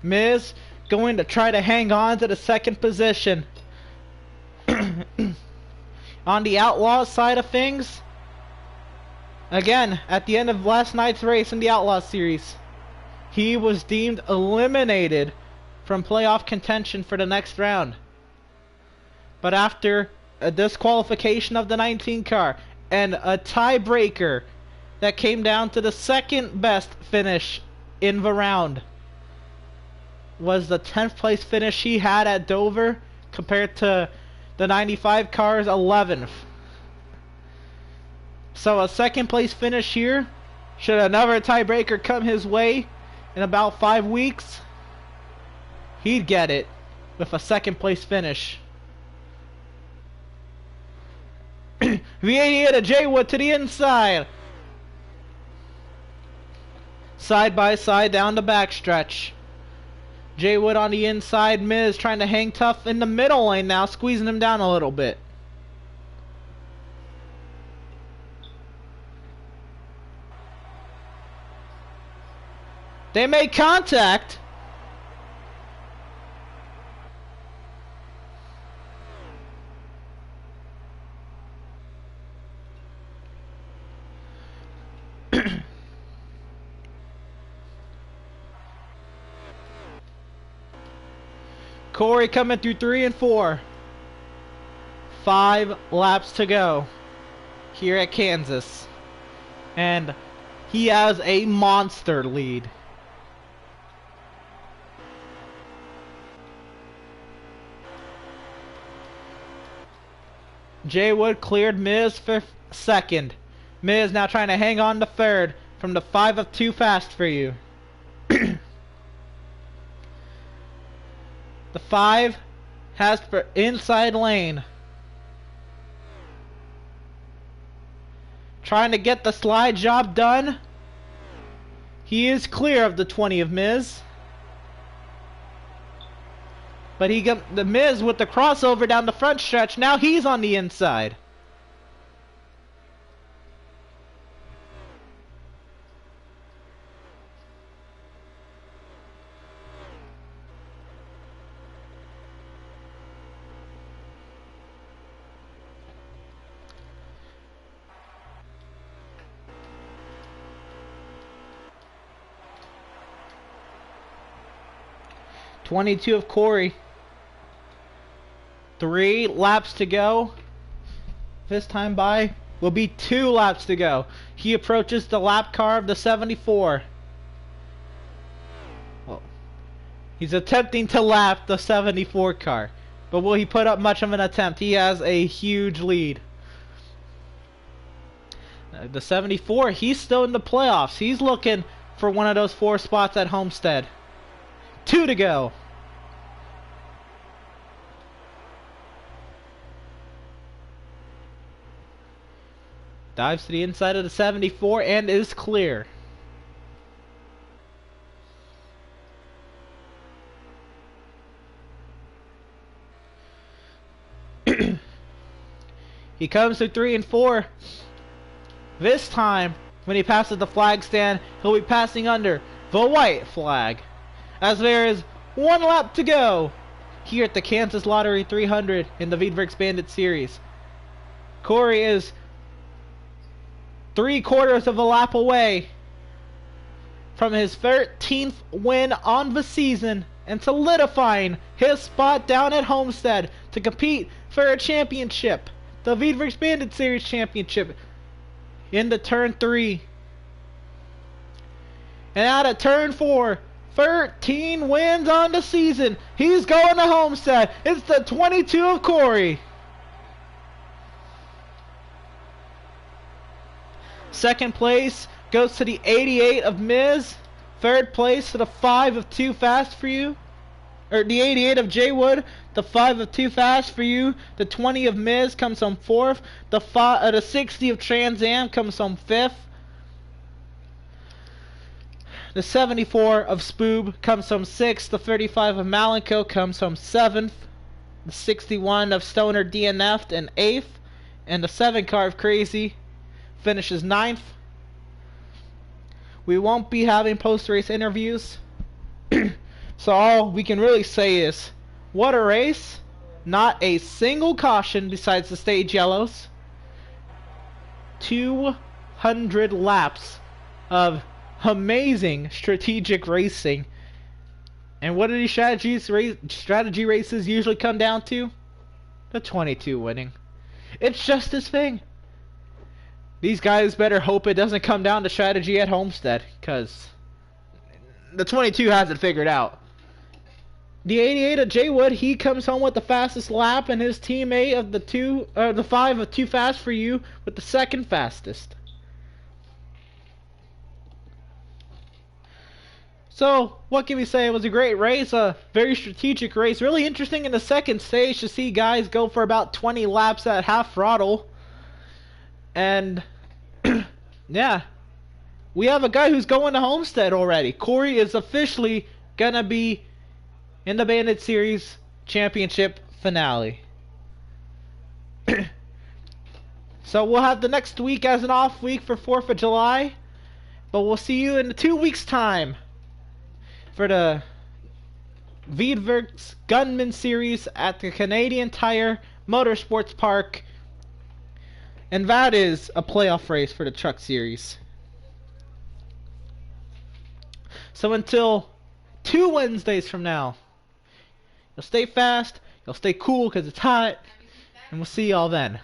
Miz going to try to hang on to the 2nd position. On the Outlaws side of things, again, at the end of last night's race in the Outlaw series, he was deemed eliminated from playoff contention for the next round. But after a disqualification of the 19 car and a tiebreaker that came down to the 2nd best finish in the round, was the 10th place finish he had at Dover compared to the 95 car's 11th. So a 2nd place finish here, should another tiebreaker come his way in about 5 weeks, he'd get it with a 2nd place finish. V88 of Jaywood to the inside. Side by side down the backstretch. Jay Wood on the inside. Miz trying to hang tough in the middle lane now, squeezing him down a little bit. They made contact. Corey coming through 3 and 4. 5 laps to go here at Kansas. And he has a monster lead. Jay Wood cleared Miz for second. Miz now trying to hang on to third from the 5 of too fast for you. The 5 has for inside lane. Trying to get the slide job done. He is clear of the 20 of Miz. But he got the Miz with the crossover down the front stretch. Now he's on the inside. .22 of Corey. 3 laps to go. This time by will be 2 laps to go. He approaches the lap car of the 74. Oh. He's attempting to lap the 74 car. But will he put up much of an attempt? He has a huge lead. The 74, he's still in the playoffs. He's looking for one of those 4 spots at Homestead. 2 to go. Dives to the inside of the 74 and is clear. He comes to 3 and 4. This time, when he passes the flag stand, he'll be passing under the white flag. As there is 1 lap to go here at the Kansas Lottery 300 in the Veedverks Bandit Series. Corey is 3/4 of a lap away from his 13th win on the season and solidifying his spot down at Homestead to compete for a championship, the Veedverks Bandit Series Championship, in the turn 3. And out of turn 4, 13 wins on the season. He's going to Homestead. It's the 22 of Corey. Second place goes to the 88 of Miz. Third place to the 5 of Too Fast for You. Or the 88 of Jay Wood. The 5 of Too Fast for You. The 20 of Miz comes home 4th. The 60 of Trans Am comes home 5th. The 74 of Spoob comes home 6th. The 35 of Malenko comes home 7th. The 61 of Stoner DNF'd in 8th. And the 7 car of Crazy finishes 9th. We won't be having post-race interviews. So all we can really say is, what a race. Not a single caution besides the stage yellows. 200 laps of amazing strategic racing. And what do these strategy races usually come down to? The 22 winning. It's just his thing. These guys better hope it doesn't come down to strategy at Homestead, because the 22 has it figured out. The 88 of Jay Wood, he comes home with the fastest lap, and his teammate of the 5 of Too Fast for You with the second fastest. So, what can we say? It was a great race, a very strategic race. Really interesting in the second stage to see guys go for about 20 laps at half throttle. And, yeah, we have a guy who's going to Homestead already. Corey is officially gonna be in the Bandit Series Championship finale. So we'll have the next week as an off week for 4th of July. But we'll see you in 2 weeks' time for the Veedverks Gunman Series at the Canadian Tire Motorsports Park. And that is a playoff race for the Truck Series. So until 2 Wednesdays from now, you'll stay fast, you'll stay cool because it's hot, and we'll see y'all then.